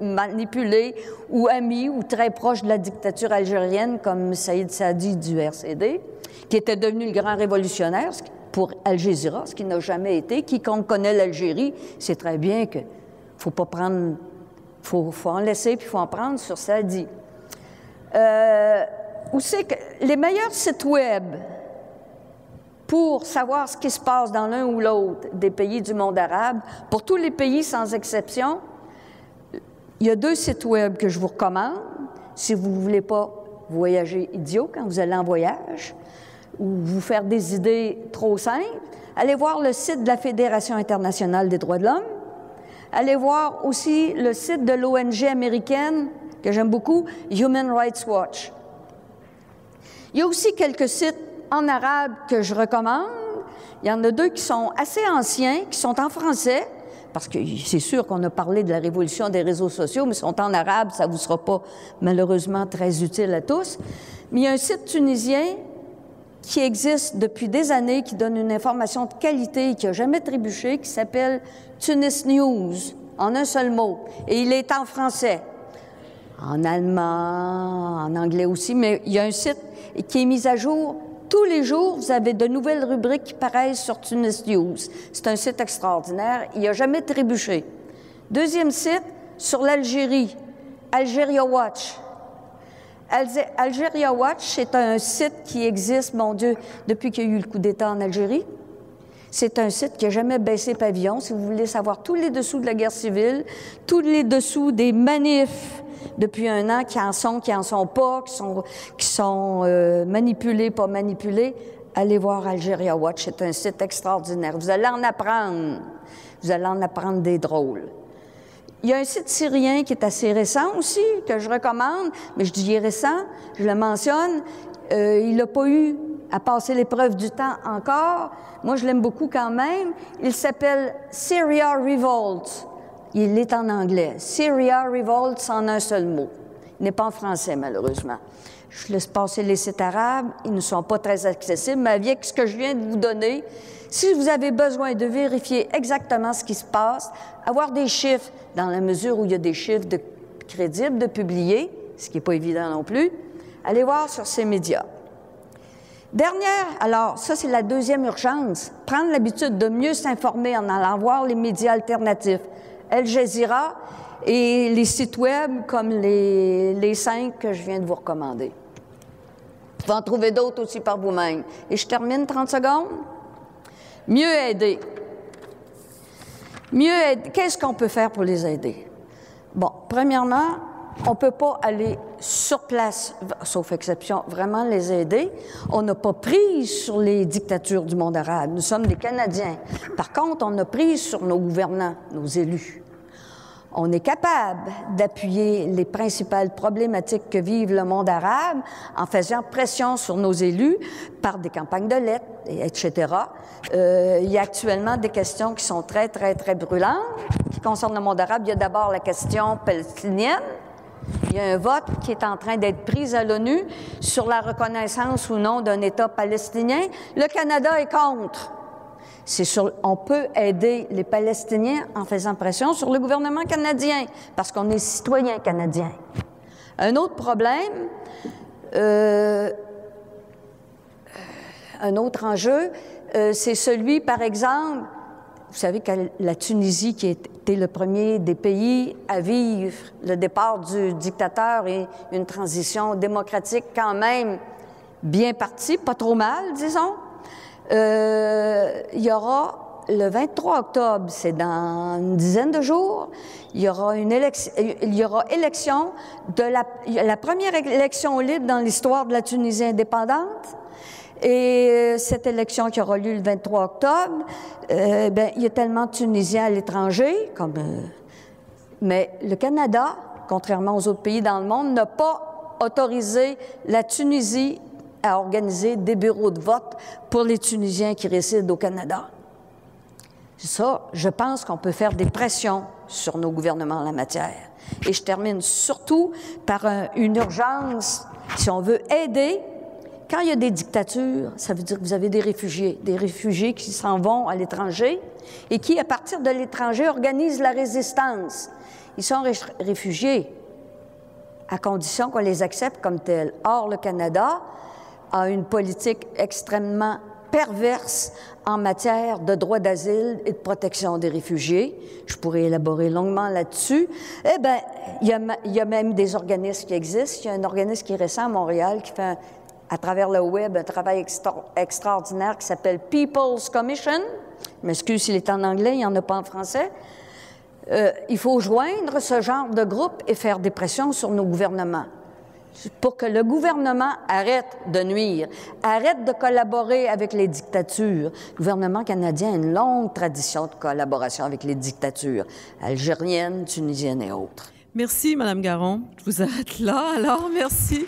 manipulés ou amis ou très proches de la dictature algérienne, comme Saïd Saadi du RCD, qui était devenu le grand révolutionnaire pour Al Jazeera, ce qui n'a jamais été. Quiconque connaît l'Algérie sait très bien que faut pas prendre, faut en laisser puis il faut en prendre sur Saadi. Où c'est que les meilleurs sites web pour savoir ce qui se passe dans l'un ou l'autre des pays du monde arabe, pour tous les pays sans exception, il y a 2 sites web que je vous recommande si vous ne voulez pas voyager idiot quand vous allez en voyage ou vous faire des idées trop simples. Allez voir le site de la Fédération internationale des droits de l'homme. Allez voir aussi le site de l'ONG américaine que j'aime beaucoup, Human Rights Watch. Il y a aussi quelques sites en arabe que je recommande. Il y en a 2 qui sont assez anciens, qui sont en français, parce que c'est sûr qu'on a parlé de la révolution des réseaux sociaux, mais ils sont en arabe, ça ne vous sera pas malheureusement très utile à tous. Mais il y a un site tunisien qui existe depuis des années, qui donne une information de qualité, qui n'a jamais trébuché, qui s'appelle Tunis News, en un seul mot. Et il est en français, en allemand, en anglais aussi, mais il y a un site qui est mis à jour. Tous les jours, vous avez de nouvelles rubriques qui paraissent sur Tunis News. C'est un site extraordinaire. Il n'a jamais trébuché. Deuxième site, sur l'Algérie, Algeria Watch. Algeria Watch, c'est un site qui existe, mon Dieu, depuis qu'il y a eu le coup d'État en Algérie. C'est un site qui n'a jamais baissé pavillon. Si vous voulez savoir tous les dessous de la guerre civile, tous les dessous des manifs depuis un an, qui en sont pas, qui sont manipulés, pas manipulés, allez voir Algeria Watch. C'est un site extraordinaire. Vous allez en apprendre. Vous allez en apprendre des drôles. Il y a un site syrien qui est assez récent aussi, que je recommande, mais je dis récent, je le mentionne. Il n'a pas eu à passer l'épreuve du temps encore. Moi, je l'aime beaucoup quand même. Il s'appelle Syria Revolt. Il est en anglais. Syria Revolt, en un seul mot. Il n'est pas en français, malheureusement. Je laisse passer les sites arabes. Ils ne sont pas très accessibles, mais avec ce que je viens de vous donner, si vous avez besoin de vérifier exactement ce qui se passe, avoir des chiffres, dans la mesure où il y a des chiffres crédibles de publier, ce qui n'est pas évident non plus, Allez voir sur ces médias. Dernière, alors ça c'est la deuxième urgence, prendre l'habitude de mieux s'informer en allant voir les médias alternatifs, Al Jazeera et les sites web comme les 5 que je viens de vous recommander. Vous pouvez en trouver d'autres aussi par vous-même. Et je termine 30 secondes. Mieux aider. Mieux aider. Qu'est-ce qu'on peut faire pour les aider? Bon, premièrement, on ne peut pas aller sur place, sauf exception, vraiment les aider. On n'a pas prise sur les dictatures du monde arabe. Nous sommes des Canadiens. Par contre, on a prise sur nos gouvernants, nos élus. On est capable d'appuyer les principales problématiques que vive le monde arabe en faisant pression sur nos élus par des campagnes de lettres, etc. Il y a actuellement des questions qui sont très, très, très brûlantes qui concernent le monde arabe. Il y a d'abord la question palestinienne. Il y a un vote qui est en train d'être pris à l'ONU sur la reconnaissance ou non d'un État palestinien. Le Canada est contre. On peut aider les Palestiniens en faisant pression sur le gouvernement canadien, parce qu'on est citoyen canadien. Un autre problème, un autre enjeu, c'est celui, par exemple, vous savez que la Tunisie, qui était le premier des pays à vivre le départ du dictateur et une transition démocratique quand même bien partie, pas trop mal, disons, il y aura le 23 octobre, c'est dans une dizaine de jours, il y aura élection de la première élection libre dans l'histoire de la Tunisie indépendante. Et cette élection qui aura lieu le 23 octobre, il y a tellement de Tunisiens à l'étranger, mais le Canada, contrairement aux autres pays dans le monde, n'a pas autorisé la Tunisie à organiser des bureaux de vote pour les Tunisiens qui résident au Canada. Ça, je pense qu'on peut faire des pressions sur nos gouvernements en la matière. Et je termine surtout par une urgence, si on veut aider. Quand il y a des dictatures, ça veut dire que vous avez des réfugiés qui s'en vont à l'étranger et qui, à partir de l'étranger, organisent la résistance. Ils sont réfugiés à condition qu'on les accepte comme tels. Or, le Canada a une politique extrêmement perverse en matière de droit d'asile et de protection des réfugiés. Je pourrais élaborer longuement là-dessus. Eh bien, il y a même des organismes qui existent. Il y a un organisme qui est récent à Montréal qui fait, à travers le web, un travail extraordinaire qui s'appelle People's Commission. Je m'excuse s'il est en anglais, il n'y en a pas en français. Il faut joindre ce genre de groupe et faire des pressions sur nos gouvernements pour que le gouvernement arrête de nuire, arrête de collaborer avec les dictatures. Le gouvernement canadien a une longue tradition de collaboration avec les dictatures algériennes, tunisiennes et autres. Merci, Mme Garon. Je vous arrête là, alors merci.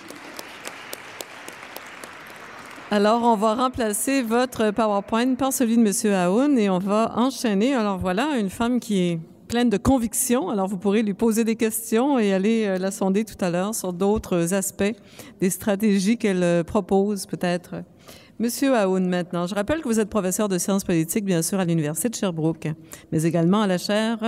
Alors, on va remplacer votre PowerPoint par celui de M. Aoun et on va enchaîner. Alors voilà, une femme qui est pleine de convictions. Alors, vous pourrez lui poser des questions et aller la sonder tout à l'heure sur d'autres aspects, des stratégies qu'elle propose peut-être. Monsieur Aoun, maintenant, je rappelle que vous êtes professeur de sciences politiques, bien sûr, à l'Université de Sherbrooke, mais également à la chaire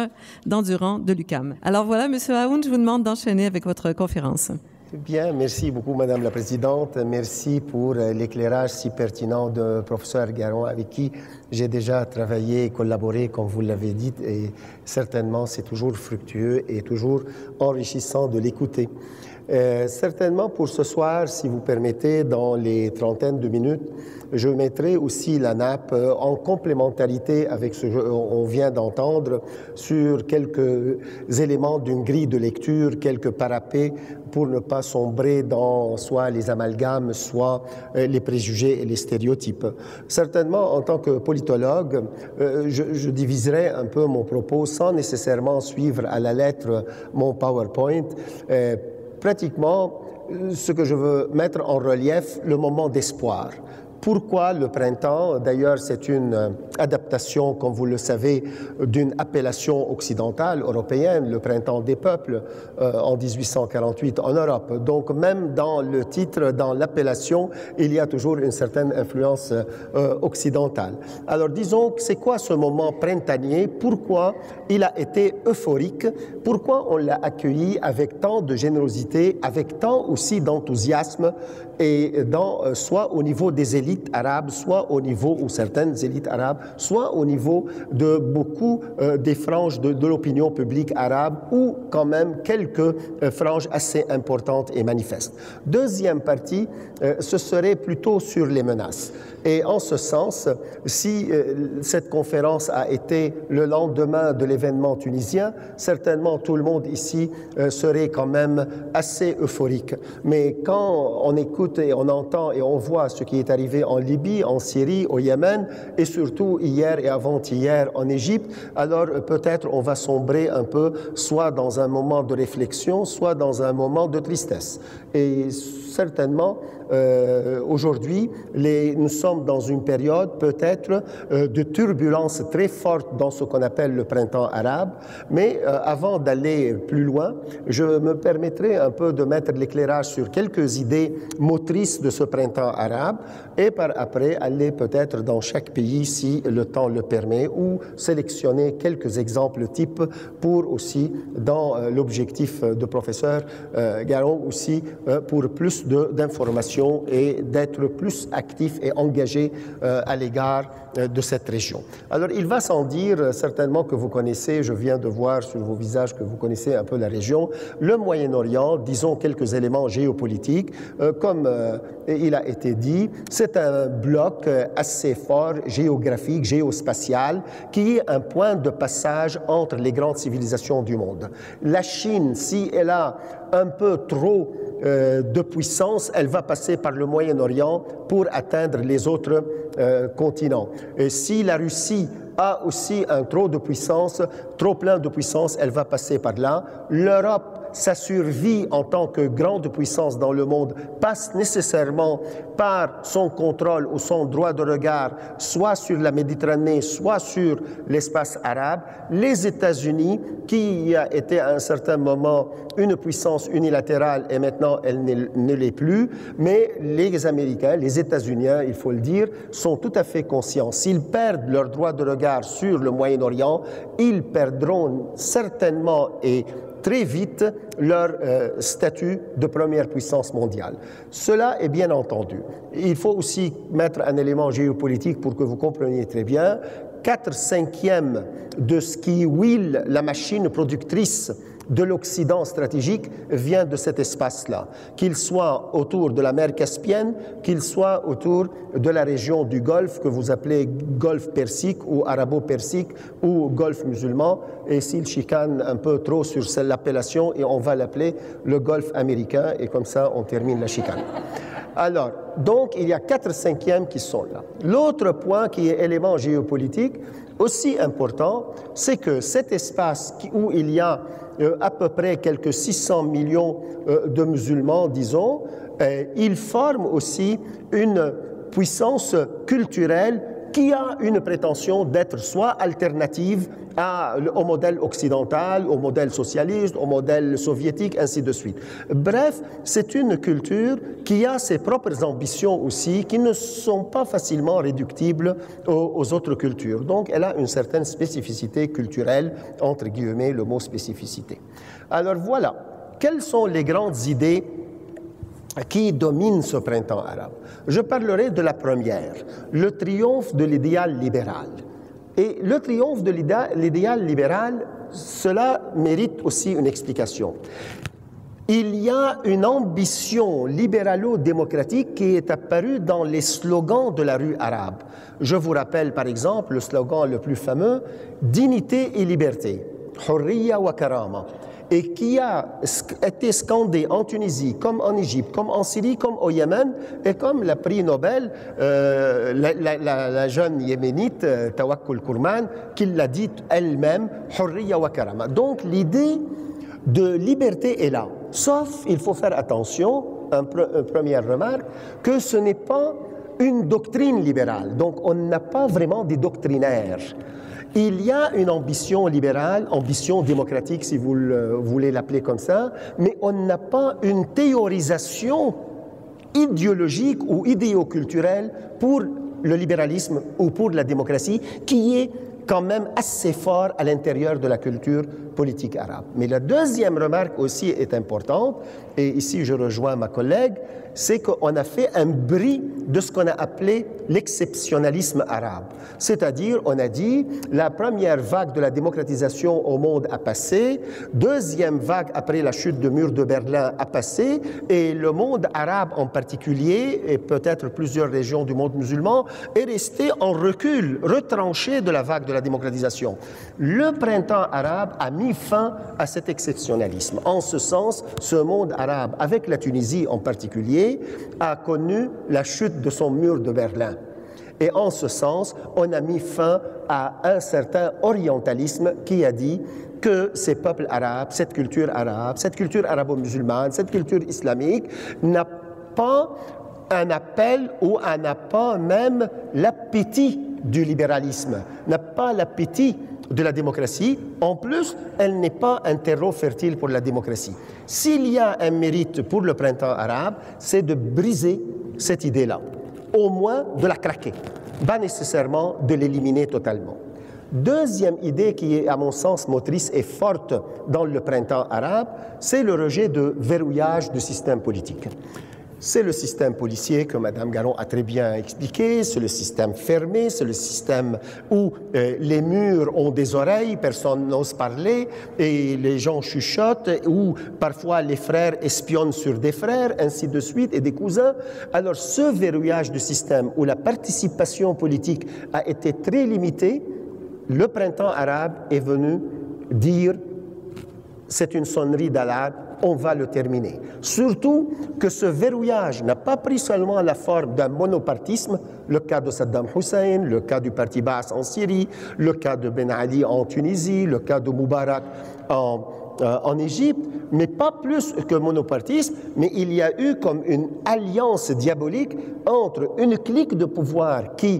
d'Endurant de l'UQAM. Alors voilà, Monsieur Aoun, je vous demande d'enchaîner avec votre conférence. Bien, merci beaucoup, Madame la Présidente. Merci pour l'éclairage si pertinent de professeur Garon, avec qui j'ai déjà travaillé et collaboré, comme vous l'avez dit, et certainement c'est toujours fructueux et toujours enrichissant de l'écouter. Certainement pour ce soir, si vous permettez, dans les trentaines de minutes, je mettrai aussi la nappe en complémentarité avec ce qu'on vient d'entendre sur quelques éléments d'une grille de lecture, quelques parapets pour ne pas sombrer dans soit les amalgames, soit les préjugés et les stéréotypes. Certainement, en tant que politologue, je diviserai un peu mon propos sans nécessairement suivre à la lettre mon PowerPoint. Pratiquement, ce que je veux mettre en relief, le moment d'espoir. Pourquoi le printemps? D'ailleurs, c'est une adaptation, comme vous le savez, d'une appellation occidentale, européenne, le printemps des peuples, en 1848 en Europe. Donc, même dans le titre, dans l'appellation, il y a toujours une certaine influence occidentale. Alors, disons, c'est quoi ce moment printanier? Pourquoi il a été euphorique? Pourquoi on l'a accueilli avec tant de générosité, avec tant aussi d'enthousiasme, et soit au niveau des élites arabes, soit au niveau, ou certaines élites arabes, soit au niveau de beaucoup des franges de l'opinion publique arabe, ou quand même quelques franges assez importantes et manifestes. Deuxième partie, ce serait plutôt sur les menaces. Et en ce sens, si cette conférence a été le lendemain de l'événement tunisien, certainement tout le monde ici serait quand même assez euphorique. Mais quand on écoute et on entend et on voit ce qui est arrivé en Libye, en Syrie, au Yémen, et surtout hier et avant-hier en Égypte, alors peut-être on va sombrer un peu, soit dans un moment de réflexion, soit dans un moment de tristesse. Et certainement, aujourd'hui, nous sommes dans une période peut-être de turbulence très forte dans ce qu'on appelle le printemps arabe. Mais avant d'aller plus loin, je me permettrai un peu de mettre l'éclairage sur quelques idées motrices de ce printemps arabe et par après aller peut-être dans chaque pays si le temps le permet ou sélectionner quelques exemples types pour aussi, dans l'objectif de professeur Garon aussi, pour plus d'informations et d'être plus actif et engagé à l'égard de cette région. Alors, il va sans dire certainement que vous connaissez, je viens de voir sur vos visages que vous connaissez un peu la région, le Moyen-Orient, disons quelques éléments géopolitiques, comme il a été dit, c'est un bloc assez fort géographique, géospatial, qui est un point de passage entre les grandes civilisations du monde. La Chine, si elle a un peu trop de puissance, elle va passer par le Moyen-Orient pour atteindre les autres continents. Et si la Russie a aussi un trop plein de puissance, elle va passer par là. L'Europe, sa survie en tant que grande puissance dans le monde passe nécessairement par son contrôle ou son droit de regard, soit sur la Méditerranée, soit sur l'espace arabe. Les États-Unis, qui a été à un certain moment une puissance unilatérale et maintenant elle ne l'est plus, mais les Américains, les États-Uniens, il faut le dire, sont tout à fait conscients. S'ils perdent leur droit de regard sur le Moyen-Orient, ils perdront certainement et très vite leur statut de première puissance mondiale. Cela est bien entendu. Il faut aussi mettre un élément géopolitique pour que vous compreniez très bien. 4/5 de ce qui huile la machine productrice de l'Occident stratégique vient de cet espace-là, qu'il soit autour de la mer Caspienne, qu'il soit autour de la région du Golfe que vous appelez Golfe Persique ou Arabo-Persique ou Golfe musulman, et s'il chicane un peu trop sur l'appellation, et on va l'appeler le Golfe américain, et comme ça on termine la chicane. Alors, donc il y a 4/5 qui sont là. L'autre point qui est élément géopolitique, aussi important, c'est que cet espace où il y a à peu près quelques 600 millions de musulmans, disons, il forme aussi une puissance culturelle qui a une prétention d'être soit alternative au modèle occidental, au modèle socialiste, au modèle soviétique, ainsi de suite. Bref, c'est une culture qui a ses propres ambitions aussi, qui ne sont pas facilement réductibles aux autres cultures. Donc, elle a une certaine spécificité culturelle, entre guillemets, le mot spécificité. Alors voilà, quelles sont les grandes idées qui domine ce printemps arabe? Je parlerai de la première, le triomphe de l'idéal libéral. Et le triomphe de l'idéal libéral, cela mérite aussi une explication. Il y a une ambition libéralo-démocratique qui est apparue dans les slogans de la rue arabe. Je vous rappelle par exemple le slogan le plus fameux « Dignité et liberté », « Hurriya wa karama », et qui a été scandé en Tunisie, comme en Égypte, comme en Syrie, comme au Yémen, et comme la prix Nobel, la jeune yéménite, Tawakkul Kurman, qui l'a dit elle-même, « Hurriya wa karama ». Donc l'idée de liberté est là. Sauf, il faut faire attention, une première remarque, que ce n'est pas une doctrine libérale. Donc, on n'a pas vraiment des doctrinaires. Il y a une ambition libérale, ambition démocratique, si vous voulez l'appeler comme ça, mais on n'a pas une théorisation idéologique ou idéoculturelle pour le libéralisme ou pour la démocratie qui est quand même assez fort à l'intérieur de la culture politique arabe. Mais la deuxième remarque aussi est importante, et ici je rejoins ma collègue, c'est qu'on a fait un bris de ce qu'on a appelé l'exceptionnalisme arabe. C'est-à-dire, on a dit, la première vague de la démocratisation au monde a passé, deuxième vague après la chute du mur de Berlin a passé, et le monde arabe en particulier, et peut-être plusieurs régions du monde musulman, est resté en recul, retranché de la vague de la démocratisation. Le printemps arabe a mis fin à cet exceptionnalisme. En ce sens, ce monde arabe, avec la Tunisie en particulier, a connu la chute de son mur de Berlin. Et en ce sens, on a mis fin à un certain orientalisme qui a dit que ces peuples arabes, cette culture arabo-musulmane, cette culture islamique n'a pas un appel ou n'a pas même l'appétit du libéralisme, n'a pas l'appétit de la démocratie. En plus, elle n'est pas un terreau fertile pour la démocratie. S'il y a un mérite pour le printemps arabe, c'est de briser cette idée-là, au moins de la craquer, pas nécessairement de l'éliminer totalement. Deuxième idée qui est, à mon sens, motrice et forte dans le printemps arabe, c'est le rejet de verrouillage du système politique. C'est le système policier que Mme Garon a très bien expliqué, c'est le système fermé, c'est le système où les murs ont des oreilles, personne n'ose parler et les gens chuchotent, où parfois les frères espionnent sur des frères, ainsi de suite, et des cousins. Alors ce verrouillage du système où la participation politique a été très limitée, le printemps arabe est venu dire c'est une sonnerie d'alarme, on va le terminer. Surtout que ce verrouillage n'a pas pris seulement la forme d'un monopartisme, le cas de Saddam Hussein, le cas du parti Baas en Syrie, le cas de Ben Ali en Tunisie, le cas de Moubarak en Égypte, mais pas plus que monopartisme, mais il y a eu comme une alliance diabolique entre une clique de pouvoir qui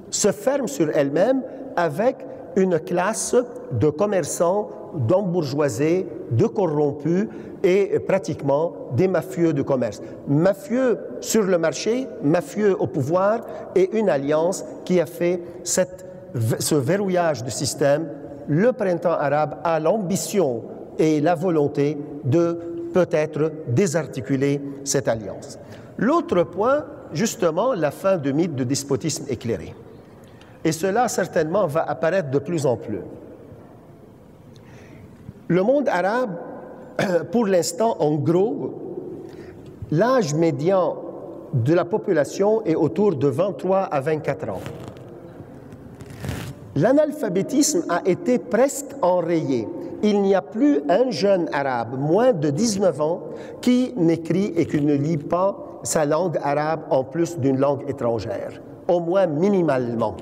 se ferme sur elle-même avec une classe de commerçants, d'embourgeoisés, de corrompus et pratiquement des mafieux de commerce. Mafieux sur le marché, mafieux au pouvoir et une alliance qui a fait ce verrouillage du système. Le printemps arabe a l'ambition et la volonté de peut-être désarticuler cette alliance. L'autre point, justement, la fin du mythe de despotisme éclairé. Et cela, certainement, va apparaître de plus en plus. Le monde arabe, pour l'instant, en gros, l'âge médian de la population est autour de 23 à 24 ans. L'analphabétisme a été presque enrayé. Il n'y a plus un jeune arabe, moins de 19 ans, qui n'écrit et qui ne lit pas sa langue arabe en plus d'une langue étrangère, au moins minimalement.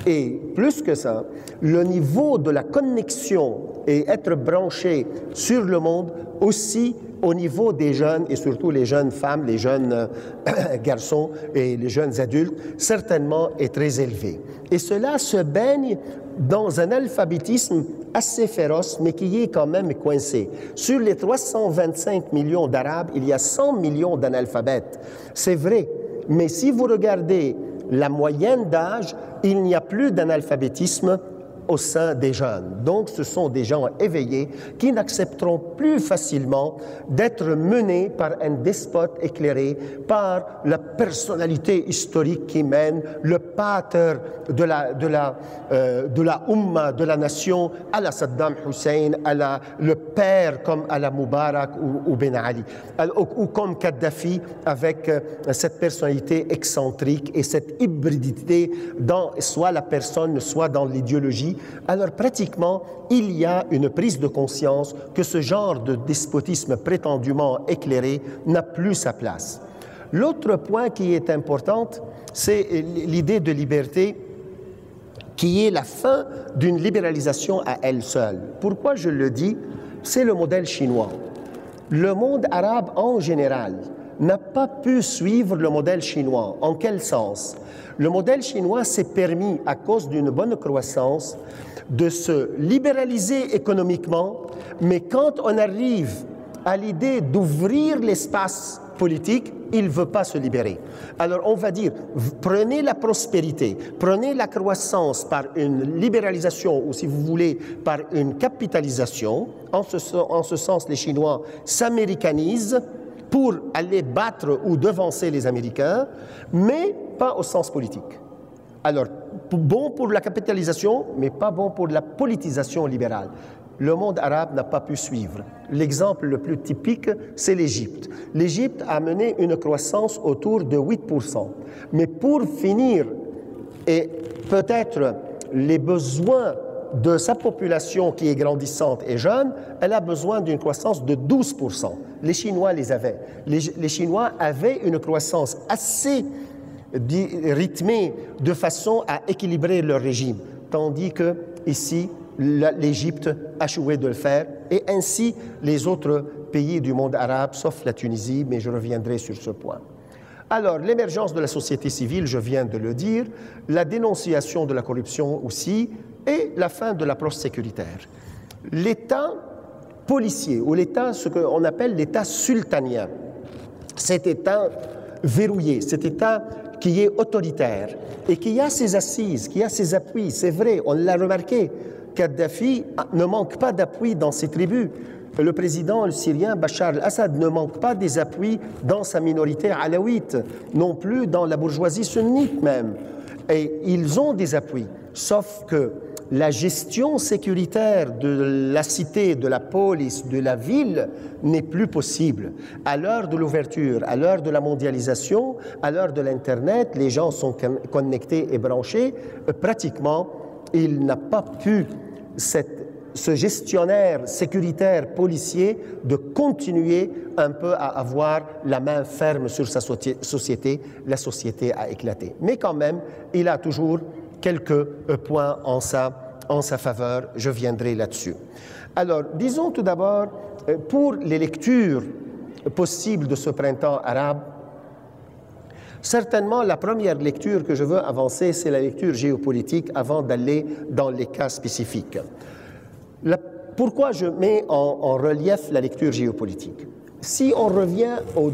Et plus que ça, le niveau de la connexion et être branché sur le monde aussi au niveau des jeunes, et surtout les jeunes femmes, les jeunes garçons et les jeunes adultes, certainement est très élevé. Et cela se baigne dans un alphabétisme assez féroce, mais qui est quand même coincé. Sur les 325 millions d'Arabes, il y a 100 millions d'analphabètes. C'est vrai, mais si vous regardez la moyenne d'âge, il n'y a plus d'analphabétisme au sein des jeunes. Donc, ce sont des gens éveillés qui n'accepteront plus facilement d'être menés par un despote éclairé, par la personnalité historique qui mène, le pater de la Ummah, de la nation, à la Saddam Hussein, le père comme à la Moubarak ou Ben Ali, ou comme Kadhafi, avec cette personnalité excentrique et cette hybridité dans soit la personne, soit dans l'idéologie. Alors pratiquement, il y a une prise de conscience que ce genre de despotisme prétendument éclairé n'a plus sa place. L'autre point qui est important, c'est l'idée de liberté qui est la fin d'une libéralisation à elle seule. Pourquoi je le dis? C'est le modèle chinois. Le monde arabe en général n'a pas pu suivre le modèle chinois. En quel sens? Le modèle chinois s'est permis, à cause d'une bonne croissance, de se libéraliser économiquement, mais quand on arrive à l'idée d'ouvrir l'espace politique, il ne veut pas se libérer. Alors on va dire, prenez la prospérité, prenez la croissance par une libéralisation ou si vous voulez par une capitalisation. En ce sens, les Chinois s'américanisent pour aller battre ou devancer les Américains, mais pas au sens politique. Alors, bon pour la capitalisation, mais pas bon pour la politisation libérale. Le monde arabe n'a pas pu suivre. L'exemple le plus typique, c'est l'Égypte. L'Égypte a mené une croissance autour de 8%. Mais pour finir, et peut-être les besoins de sa population qui est grandissante et jeune, elle a besoin d'une croissance de 12%. Les Chinois les avaient. Les Chinois avaient une croissance assez rythmée de façon à équilibrer leur régime, tandis que ici, l'Égypte a échoué de le faire, et ainsi les autres pays du monde arabe, sauf la Tunisie, mais je reviendrai sur ce point. Alors, l'émergence de la société civile, je viens de le dire, la dénonciation de la corruption aussi, et la fin de l'approche sécuritaire. L'État policier, ou l'État, ce qu'on appelle l'État sultanien, cet État verrouillé, cet État qui est autoritaire et qui a ses assises, qui a ses appuis, c'est vrai, on l'a remarqué, Kadhafi ne manque pas d'appui dans ses tribus. Le président syrien Bachar al-Assad ne manque pas des appuis dans sa minorité alaouite, non plus dans la bourgeoisie sunnite même. Et ils ont des appuis, sauf que la gestion sécuritaire de la cité, de la police, de la ville n'est plus possible. À l'heure de l'ouverture, à l'heure de la mondialisation, à l'heure de l'Internet, les gens sont connectés et branchés. Pratiquement, il n'a pas pu, ce gestionnaire sécuritaire policier, de continuer un peu à avoir la main ferme sur sa société. La société a éclaté. Mais quand même, il a toujours quelques points en sa faveur. Je viendrai là-dessus. Alors, disons tout d'abord, pour les lectures possibles de ce printemps arabe, certainement, la première lecture que je veux avancer, c'est la lecture géopolitique avant d'aller dans les cas spécifiques. Pourquoi je mets en relief la lecture géopolitique? Si on revient aux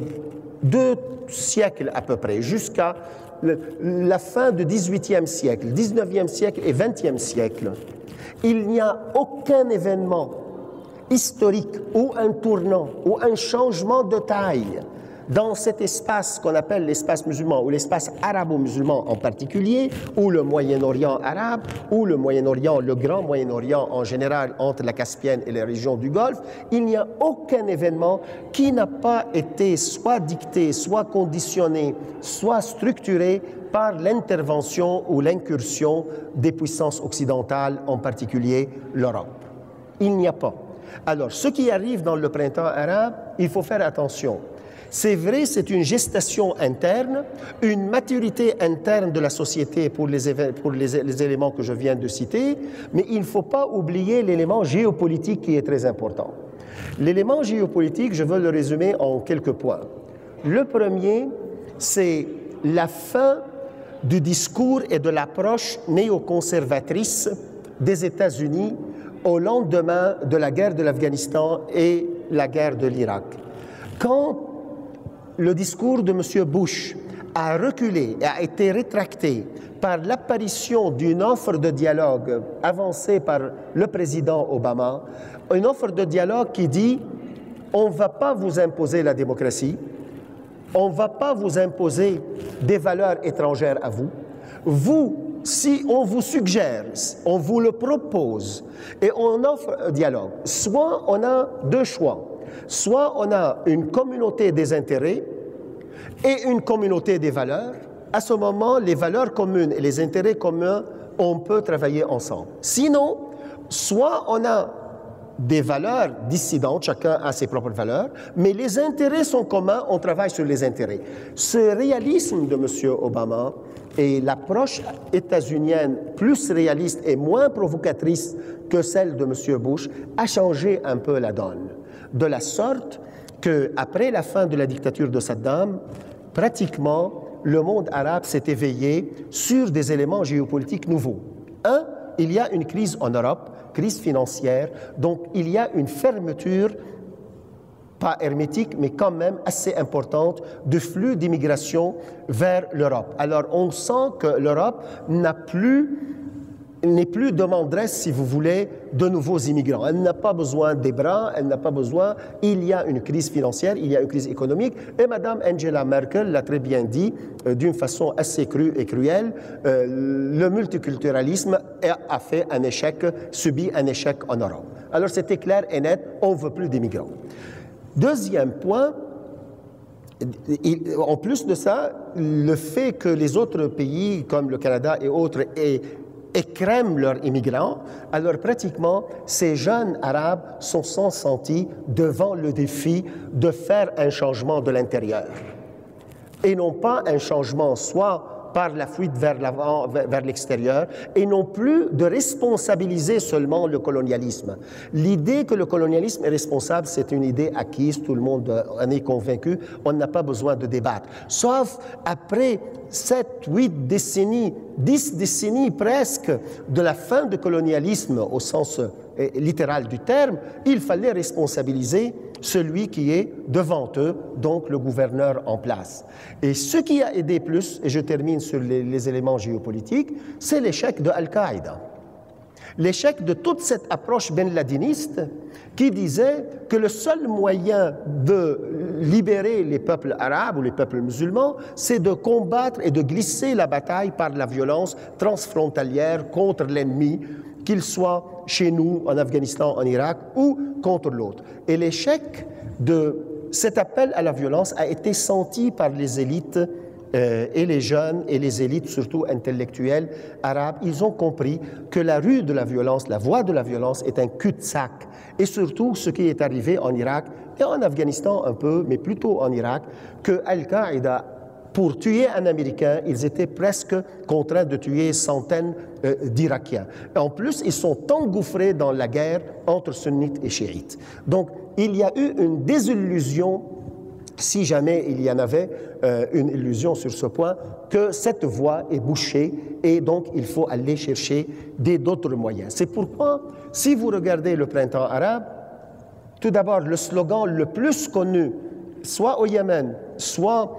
2 siècles à peu près, jusqu'à la fin du XVIIIe siècle, XIXe siècle et XXe siècle, il n'y a aucun événement historique ou un tournant ou un changement de taille dans cet espace qu'on appelle l'espace musulman ou l'espace arabo-musulman en particulier, ou le Moyen-Orient arabe, ou le Moyen-Orient, le grand Moyen-Orient en général entre la Caspienne et les régions du Golfe, il n'y a aucun événement qui n'a pas été soit dicté, soit conditionné, soit structuré par l'intervention ou l'incursion des puissances occidentales, en particulier l'Europe. Il n'y a pas. Alors, ce qui arrive dans le printemps arabe, il faut faire attention. C'est vrai, c'est une gestation interne, une maturité interne de la société pour les éléments que je viens de citer, mais il ne faut pas oublier l'élément géopolitique qui est très important. L'élément géopolitique, je veux le résumer en quelques points. Le premier, c'est la fin du discours et de l'approche néoconservatrice des États-Unis au lendemain de la guerre de l'Afghanistan et la guerre de l'Irak. Quand le discours de M. Bush a reculé et a été rétracté par l'apparition d'une offre de dialogue avancée par le président Obama, une offre de dialogue qui dit « on ne va pas vous imposer la démocratie, on ne va pas vous imposer des valeurs étrangères à vous. Vous, si on vous suggère, on vous le propose et on offre un dialogue, soit on a 2 choix. Soit on a une communauté des intérêts et une communauté des valeurs. À ce moment, les valeurs communes et les intérêts communs, on peut travailler ensemble. Sinon, soit on a des valeurs dissidentes, chacun a ses propres valeurs, mais les intérêts sont communs, on travaille sur les intérêts. Ce réalisme de M. Obama et l'approche états-unienne plus réaliste et moins provocatrice que celle de M. Bush a changé un peu la donne. De la sorte qu'après la fin de la dictature de Saddam, pratiquement, le monde arabe s'est éveillé sur des éléments géopolitiques nouveaux. Un, il y a une crise en Europe, crise financière, donc il y a une fermeture, pas hermétique, mais quand même assez importante, de flux d'immigration vers l'Europe. Alors on sent que l'Europe n'est plus demanderesse, si vous voulez, de nouveaux immigrants. Elle n'a pas besoin des bras, elle n'a pas besoin. Il y a une crise financière, il y a une crise économique, et Mme Angela Merkel l'a très bien dit, d'une façon assez crue et cruelle, le multiculturalisme a fait un échec, subit un échec en Europe. Alors c'était clair et net, on ne veut plus d'immigrants. Deuxième point, en plus de ça, le fait que les autres pays, comme le Canada et autres, écrèment leurs immigrants, alors pratiquement, ces jeunes Arabes se sont sentis devant le défi de faire un changement de l'intérieur. Et non pas un changement soit par la fuite vers l'avant, vers l'extérieur, et non plus de responsabiliser seulement le colonialisme. L'idée que le colonialisme est responsable, c'est une idée acquise, tout le monde en est convaincu, on n'a pas besoin de débattre. Sauf après 7, 8 décennies, 10 décennies presque de la fin du colonialisme au sens littéral du terme, il fallait responsabiliser celui qui est devant eux, donc le gouverneur en place. Et ce qui a aidé plus, et je termine sur les éléments géopolitiques, c'est l'échec de Al-Qaïda. L'échec de toute cette approche ben-ladiniste qui disait que le seul moyen de libérer les peuples arabes ou les peuples musulmans, c'est de combattre et de glisser la bataille par la violence transfrontalière contre l'ennemi, qu'il soit chez nous, en Afghanistan, en Irak, ou contre l'autre. Et l'échec de cet appel à la violence a été senti par les élites et les jeunes et les élites, surtout intellectuelles arabes. Ils ont compris que la rue de la violence, la voie de la violence est un cul-de-sac. Et surtout, ce qui est arrivé en Irak et en Afghanistan un peu, mais plutôt en Irak, que Al-Qaïda, pour tuer un Américain, ils étaient presque contraints de tuer centaines d'Irakiens. En plus, ils sont engouffrés dans la guerre entre sunnites et chiites. Donc, il y a eu une désillusion, si jamais il y en avait une illusion sur ce point, que cette voie est bouchée et donc il faut aller chercher d'autres moyens. C'est pourquoi, si vous regardez le printemps arabe, tout d'abord, le slogan le plus connu, soit au Yémen, soit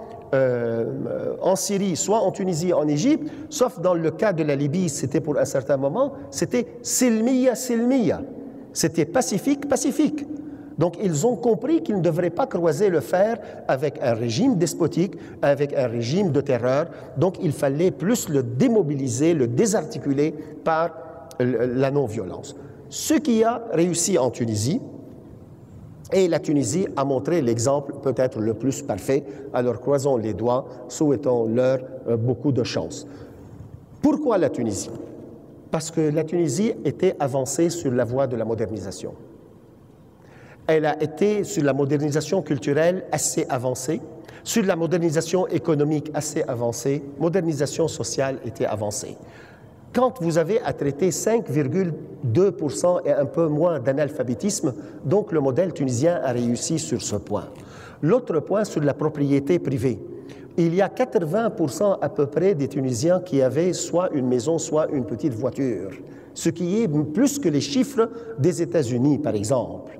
en Syrie, soit en Tunisie, en Égypte, sauf dans le cas de la Libye, c'était pour un certain moment, c'était « Silmiya, Silmiya ». C'était pacifique, pacifique. Donc, ils ont compris qu'ils ne devraient pas croiser le fer avec un régime despotique, avec un régime de terreur. Donc, il fallait plus le démobiliser, le désarticuler par la non-violence. Ce qui a réussi en Tunisie, et la Tunisie a montré l'exemple peut-être le plus parfait. Alors croisons les doigts, souhaitons-leur beaucoup de chance. Pourquoi la Tunisie? Parce que la Tunisie était avancée sur la voie de la modernisation. Elle a été sur la modernisation culturelle assez avancée, sur la modernisation économique assez avancée, modernisation sociale était avancée. Quand vous avez à traiter 5,2% et un peu moins d'analphabétisme, donc le modèle tunisien a réussi sur ce point. L'autre point, sur la propriété privée. Il y a 80% à peu près des Tunisiens qui avaient soit une maison, soit une petite voiture, ce qui est plus que les chiffres des États-Unis, par exemple.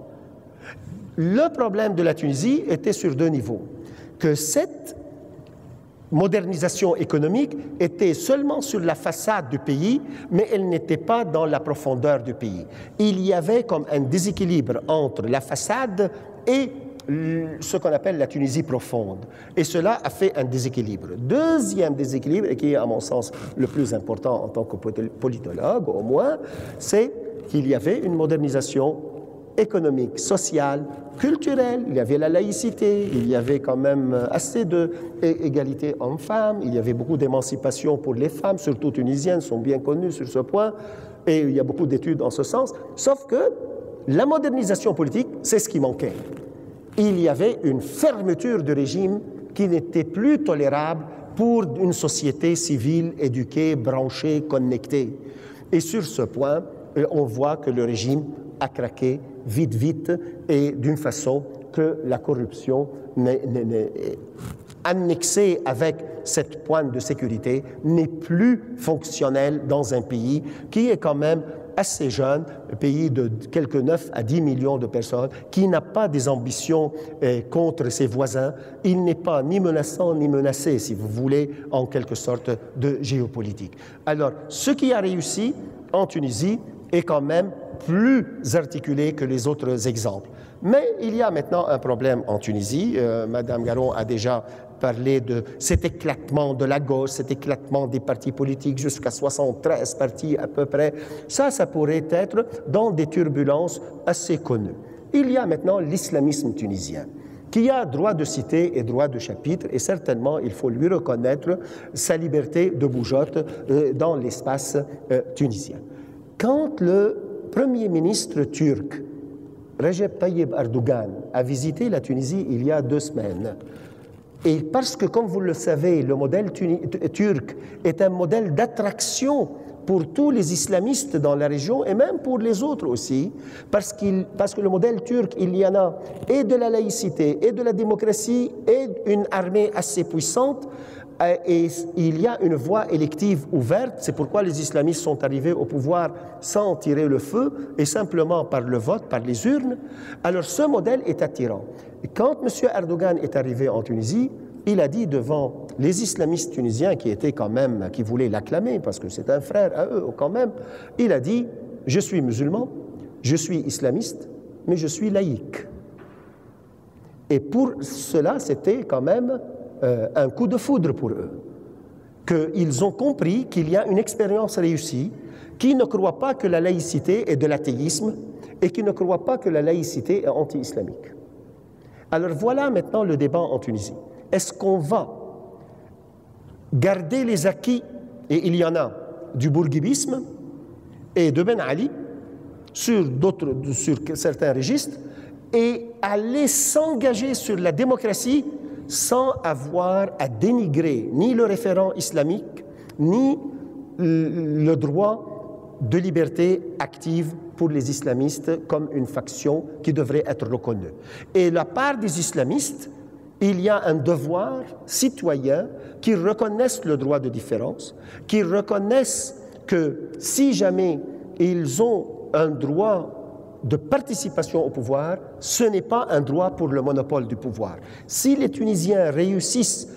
Le problème de la Tunisie était sur deux niveaux. Que cette modernisation économique était seulement sur la façade du pays, mais elle n'était pas dans la profondeur du pays. Il y avait comme un déséquilibre entre la façade et ce qu'on appelle la Tunisie profonde. Et cela a fait un déséquilibre. Deuxième déséquilibre, et qui est à mon sens le plus important en tant que politologue au moins, c'est qu'il y avait une modernisation économique, sociale, culturelle, il y avait la laïcité, il y avait quand même assez d'égalité hommes-femmes, il y avait beaucoup d'émancipation pour les femmes, surtout tunisiennes, sont bien connues sur ce point, et il y a beaucoup d'études en ce sens, sauf que la modernisation politique, c'est ce qui manquait. Il y avait une fermeture du régime qui n'était plus tolérable pour une société civile, éduquée, branchée, connectée. Et sur ce point, on voit que le régime à craquer vite et d'une façon que la corruption annexée avec cette pointe de sécurité n'est plus fonctionnelle dans un pays qui est quand même assez jeune, un pays de quelques 9 à 10 millions de personnes, qui n'a pas des ambitions contre ses voisins. Il n'est pas ni menaçant ni menacé, si vous voulez, en quelque sorte de géopolitique. Alors, ce qui a réussi en Tunisie est quand même plus articulé que les autres exemples. Mais il y a maintenant un problème en Tunisie. Madame Garon a déjà parlé de cet éclatement de la gauche, cet éclatement des partis politiques jusqu'à 73 partis à peu près. Ça pourrait être dans des turbulences assez connues. Il y a maintenant l'islamisme tunisien qui a droit de cité et droit de chapitre, et certainement il faut lui reconnaître sa liberté de bougeotte dans l'espace tunisien. Quand le Premier ministre turc, Recep Tayyip Erdogan, a visité la Tunisie il y a 2 semaines, et parce que, comme vous le savez, le modèle turc est un modèle d'attraction pour tous les islamistes dans la région et même pour les autres aussi, parce que le modèle turc, il y en a et de la laïcité et de la démocratie et une armée assez puissante, et il y a une voie élective ouverte. C'est pourquoi les islamistes sont arrivés au pouvoir sans tirer le feu et simplement par le vote, par les urnes. Alors ce modèle est attirant. Et quand M. Erdogan est arrivé en Tunisie, il a dit devant les islamistes tunisiens qui voulaient l'acclamer parce que c'est un frère à eux quand même, il a dit « Je suis musulman, je suis islamiste, mais je suis laïque ». Et pour cela, c'était quand même un coup de foudre pour eux, qu'ils ont compris qu'il y a une expérience réussie, qui ne croit pas que la laïcité est de l'athéisme et qui ne croit pas que la laïcité est anti-islamique. Alors voilà maintenant le débat en Tunisie. Est-ce qu'on va garder les acquis, et il y en a, du bourguibisme et de Ben Ali sur certains registres, et aller s'engager sur la démocratie sans avoir à dénigrer ni le référent islamique, ni le droit de liberté active pour les islamistes comme une faction qui devrait être reconnue. Et de la part des islamistes, il y a un devoir citoyen qui reconnaissent le droit de différence, qui reconnaissent que si jamais ils ont un droit de participation au pouvoir, ce n'est pas un droit pour le monopole du pouvoir. Si les Tunisiens réussissent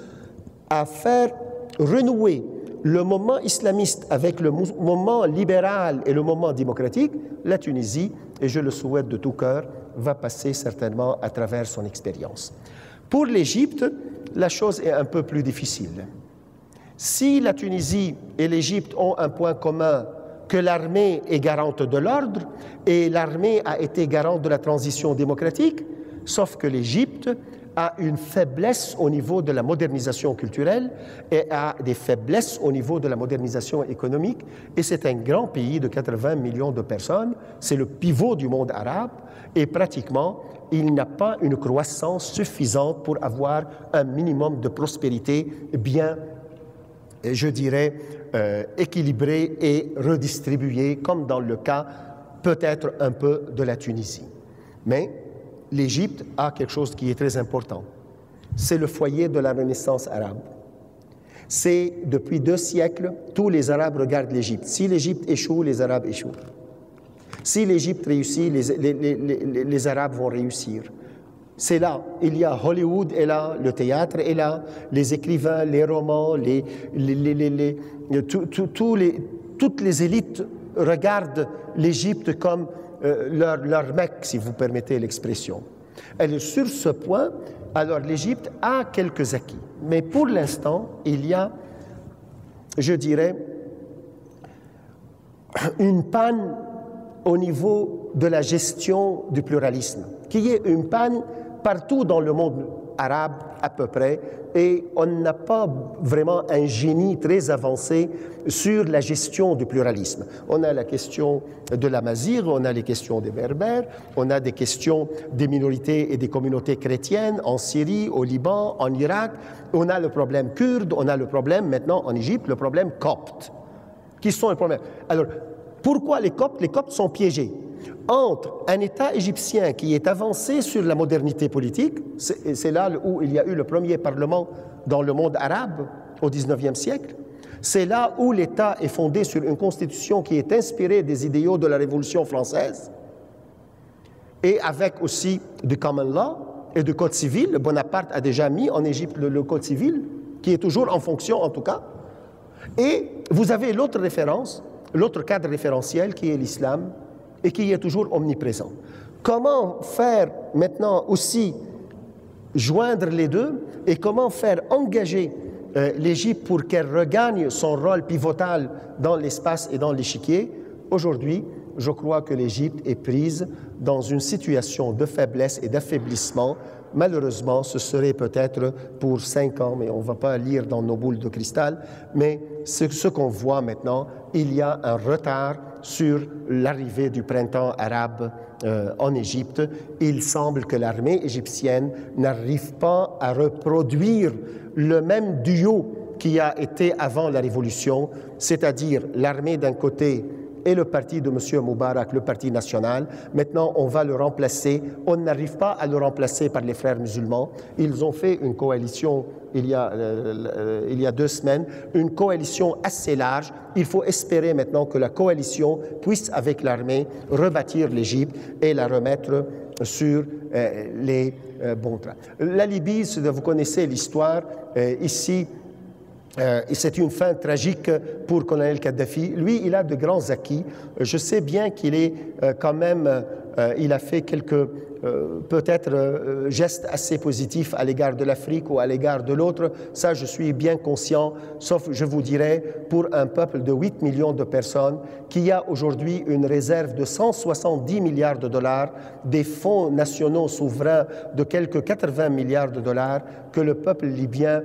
à faire renouer le moment islamiste avec le moment libéral et le moment démocratique, la Tunisie, et je le souhaite de tout cœur, va passer certainement à travers son expérience. Pour l'Égypte, la chose est un peu plus difficile. Si la Tunisie et l'Égypte ont un point commun, que l'armée est garante de l'ordre et l'armée a été garante de la transition démocratique, sauf que l'Égypte a une faiblesse au niveau de la modernisation culturelle et a des faiblesses au niveau de la modernisation économique, et c'est un grand pays de 80 millions de personnes, c'est le pivot du monde arabe, et pratiquement il n'a pas une croissance suffisante pour avoir un minimum de prospérité bien, je dirais, équilibré et redistribué, comme dans le cas peut-être un peu de la Tunisie. Mais l'Égypte a quelque chose qui est très important. C'est le foyer de la Renaissance arabe. C'est depuis 2 siècles, tous les Arabes regardent l'Égypte. Si l'Égypte échoue, les Arabes échouent. Si l'Égypte réussit, les Arabes vont réussir. C'est là, il y a Hollywood est là, le théâtre est là, les écrivains, les romans, toutes les élites regardent l'Égypte comme leur Mecque, si vous permettez l'expression. Et sur ce point, alors l'Égypte a quelques acquis. Mais pour l'instant, il y a, je dirais, une panne au niveau de la gestion du pluralisme, qui est une panne partout dans le monde arabe à peu près, et on n'a pas vraiment un génie très avancé sur la gestion du pluralisme. On a la question de la Mazigh, on a les questions des Berbères, on a des questions des minorités et des communautés chrétiennes en Syrie, au Liban, en Irak, on a le problème kurde, on a le problème maintenant en Égypte, le problème copte. Qui sont les problèmes? Alors, pourquoi les Coptes? Les Coptes sont piégés. entre un État égyptien qui est avancé sur la modernité politique, c'est là où il y a eu le premier parlement dans le monde arabe au XIXe siècle, c'est là où l'État est fondé sur une constitution qui est inspirée des idéaux de la Révolution française, et avec aussi du common law et du code civil. Bonaparte a déjà mis en Égypte le code civil, qui est toujours en fonction en tout cas. Et vous avez l'autre référence, l'autre cadre référentiel qui est l'islam et qui est toujours omniprésent. Comment faire maintenant aussi joindre les deux et comment faire engager l'Égypte pour qu'elle regagne son rôle pivotal dans l'espace et dans l'échiquier? Aujourd'hui, je crois que l'Égypte est prise dans une situation de faiblesse et d'affaiblissement. Malheureusement, ce serait peut-être pour 5 ans, mais on ne va pas lire dans nos boules de cristal, mais ce qu'on voit maintenant, il y a un retard sur l'arrivée du printemps arabe en Égypte. Il semble que l'armée égyptienne n'arrive pas à reproduire le même duo qui a été avant la Révolution, c'est-à-dire l'armée d'un côté et le parti de M. Moubarak, le parti national. Maintenant, on va le remplacer. On n'arrive pas à le remplacer par les frères musulmans. Ils ont fait une coalition il y a 2 semaines, une coalition assez large. Il faut espérer maintenant que la coalition puisse, avec l'armée, rebâtir l'Égypte et la remettre sur les bons trains. La Libye, vous connaissez l'histoire. Ici, c'est une fin tragique pour colonel Kadhafi. Lui, il a de grands acquis. Je sais bien qu'il est quand même, il a fait quelques peut-être gestes assez positifs à l'égard de l'Afrique ou à l'égard de l'autre. Ça, je suis bien conscient, sauf, je vous dirais, pour un peuple de 8 millions de personnes qui a aujourd'hui une réserve de 170 milliards de dollars, des fonds nationaux souverains de quelques 80 milliards de dollars, que le peuple libyen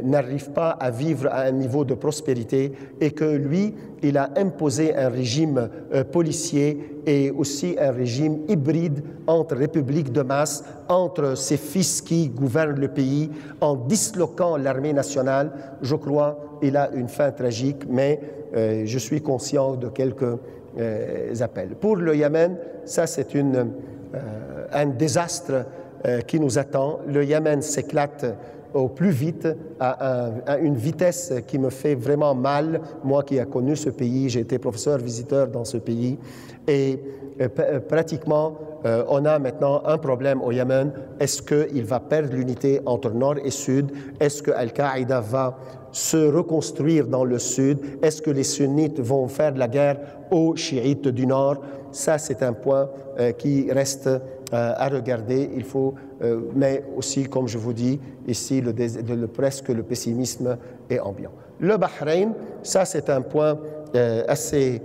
n'arrive pas à vivre à un niveau de prospérité et que lui, il a imposé un régime policier et aussi un régime hybride entre république de masse, entre ses fils qui gouvernent le pays, en disloquant l'armée nationale. Je crois qu'il a une fin tragique, mais je suis conscient de quelques appels. Pour le Yémen, ça c'est un désastre qui nous attend. Le Yémen s'éclate au plus vite, à une vitesse qui me fait vraiment mal. Moi qui ai connu ce pays, j'ai été professeur visiteur dans ce pays, et pratiquement, on a maintenant un problème au Yémen. Est-ce qu'il va perdre l'unité entre nord et sud? Est-ce que Al-Qaïda va se reconstruire dans le sud? Est-ce que les sunnites vont faire de la guerre aux chiites du nord? Ça, c'est un point qui reste à regarder. Il faut, mais aussi, comme je vous dis, ici, presque le pessimisme est ambiant. Le Bahreïn, ça, c'est un point assez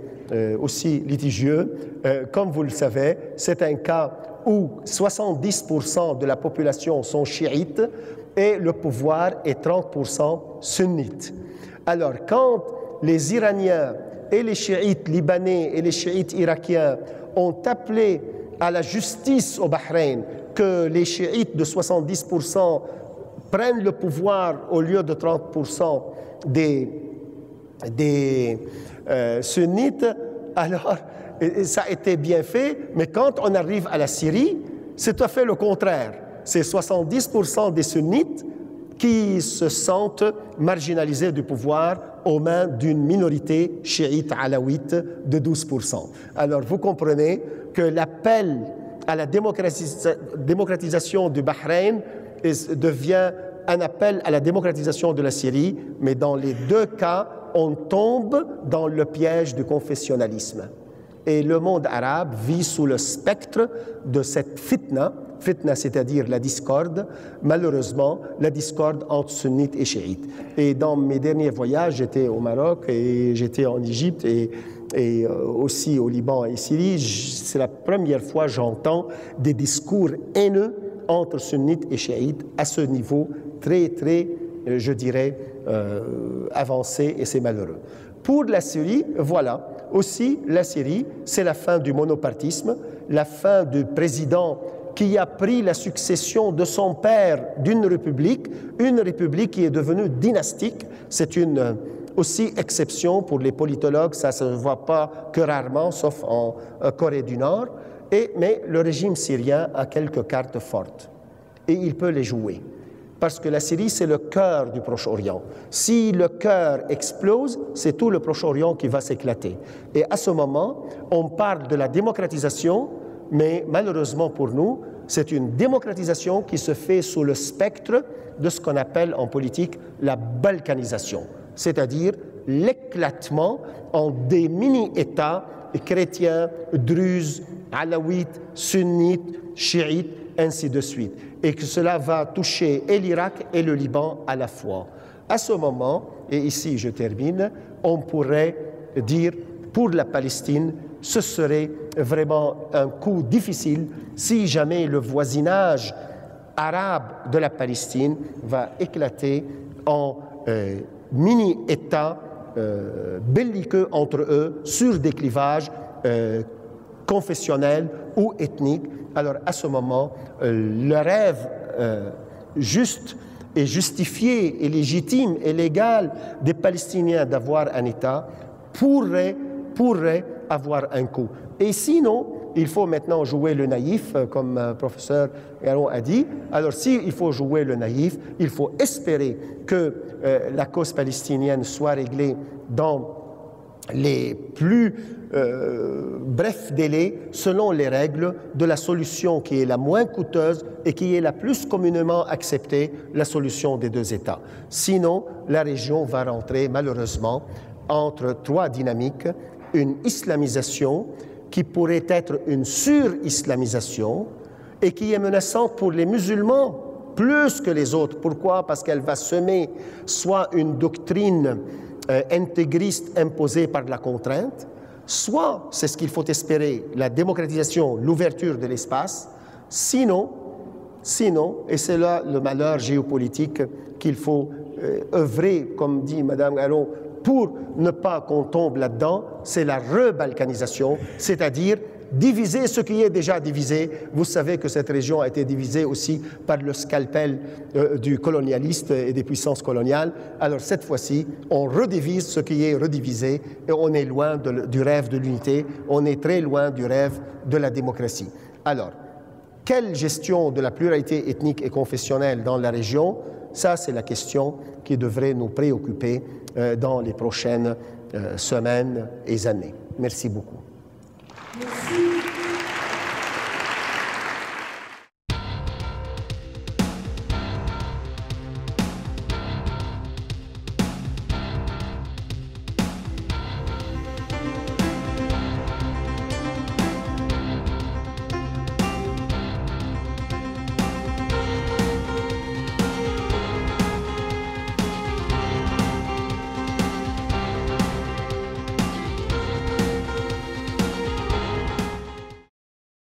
aussi litigieux. Comme vous le savez, c'est un cas où 70% de la population sont chiites et le pouvoir est 30% sunnite. Alors, quand les Iraniens et les chiites libanais et les chiites irakiens ont appelé à la justice au Bahreïn que les chiites de 70% prennent le pouvoir au lieu de 30% des sunnites, alors ça a été bien fait, mais quand on arrive à la Syrie, c'est tout à fait le contraire. C'est 70% des sunnites qui se sentent marginalisés du pouvoir aux mains d'une minorité chiite alawite de 12%. Alors vous comprenez que l'appel à la démocratisation du Bahreïn devient un appel à la démocratisation de la Syrie, mais dans les 2 cas, on tombe dans le piège du confessionnalisme. Et le monde arabe vit sous le spectre de cette fitna, c'est-à-dire la discorde, malheureusement, la discorde entre sunnites et chiites. Et dans mes derniers voyages, j'étais au Maroc et j'étais en Égypte et aussi au Liban et Syrie. C'est la première fois que j'entends des discours haineux entre sunnites et chiites à ce niveau très, je dirais, avancé, et c'est malheureux. Pour la Syrie, voilà, aussi la Syrie, c'est la fin du monopartisme, la fin du président qui a pris la succession de son père d'une république, une république qui est devenue dynastique. C'est une aussi exception pour les politologues, ça ne se voit pas que rarement, sauf en Corée du Nord, mais le régime syrien a quelques cartes fortes et il peut les jouer. Parce que la Syrie, c'est le cœur du Proche-Orient. Si le cœur explose, c'est tout le Proche-Orient qui va s'éclater. Et à ce moment, on parle de la démocratisation, mais malheureusement pour nous, c'est une démocratisation qui se fait sous le spectre de ce qu'on appelle en politique la balkanisation, c'est-à-dire l'éclatement en des mini-États chrétiens, druzes, alaouites, sunnites, chiites, ainsi de suite. Et que cela va toucher et l'Irak et le Liban à la fois. À ce moment, et ici je termine, on pourrait dire pour la Palestine, ce serait vraiment un coup difficile si jamais le voisinage arabe de la Palestine va éclater en mini-États belliqueux entre eux sur des clivages confessionnels ou ethniques. Alors à ce moment, le rêve juste et justifié et légitime et légal des Palestiniens d'avoir un État pourrait avoir un coup. Et sinon, il faut maintenant jouer le naïf, comme le professeur Garon a dit. Alors s'il faut jouer le naïf, il faut espérer que la cause palestinienne soit réglée dans les plus brefs délais selon les règles de la solution qui est la moins coûteuse et qui est la plus communément acceptée, la solution des deux États. Sinon, la région va rentrer malheureusement entre trois dynamiques, une islamisation qui pourrait être une sur-islamisation et qui est menaçante pour les musulmans plus que les autres. Pourquoi? Parce qu'elle va semer soit une doctrine intégriste imposée par la contrainte, soit, c'est ce qu'il faut espérer, la démocratisation, l'ouverture de l'espace, sinon, et c'est là le malheur géopolitique qu'il faut œuvrer, comme dit Mme Garon, pour ne pas qu'on tombe là-dedans, c'est la rebalkanisation, c'est-à-dire diviser ce qui est déjà divisé. Vous savez que cette région a été divisée aussi par le scalpel du colonialiste et des puissances coloniales. Alors cette fois-ci, on redivise ce qui est redivisé et on est loin du rêve de l'unité, on est très loin du rêve de la démocratie. Alors, quelle gestion de la pluralité ethnique et confessionnelle dans la région? Ça, c'est la question qui devrait nous préoccuper dans les prochaines semaines et années. Merci beaucoup.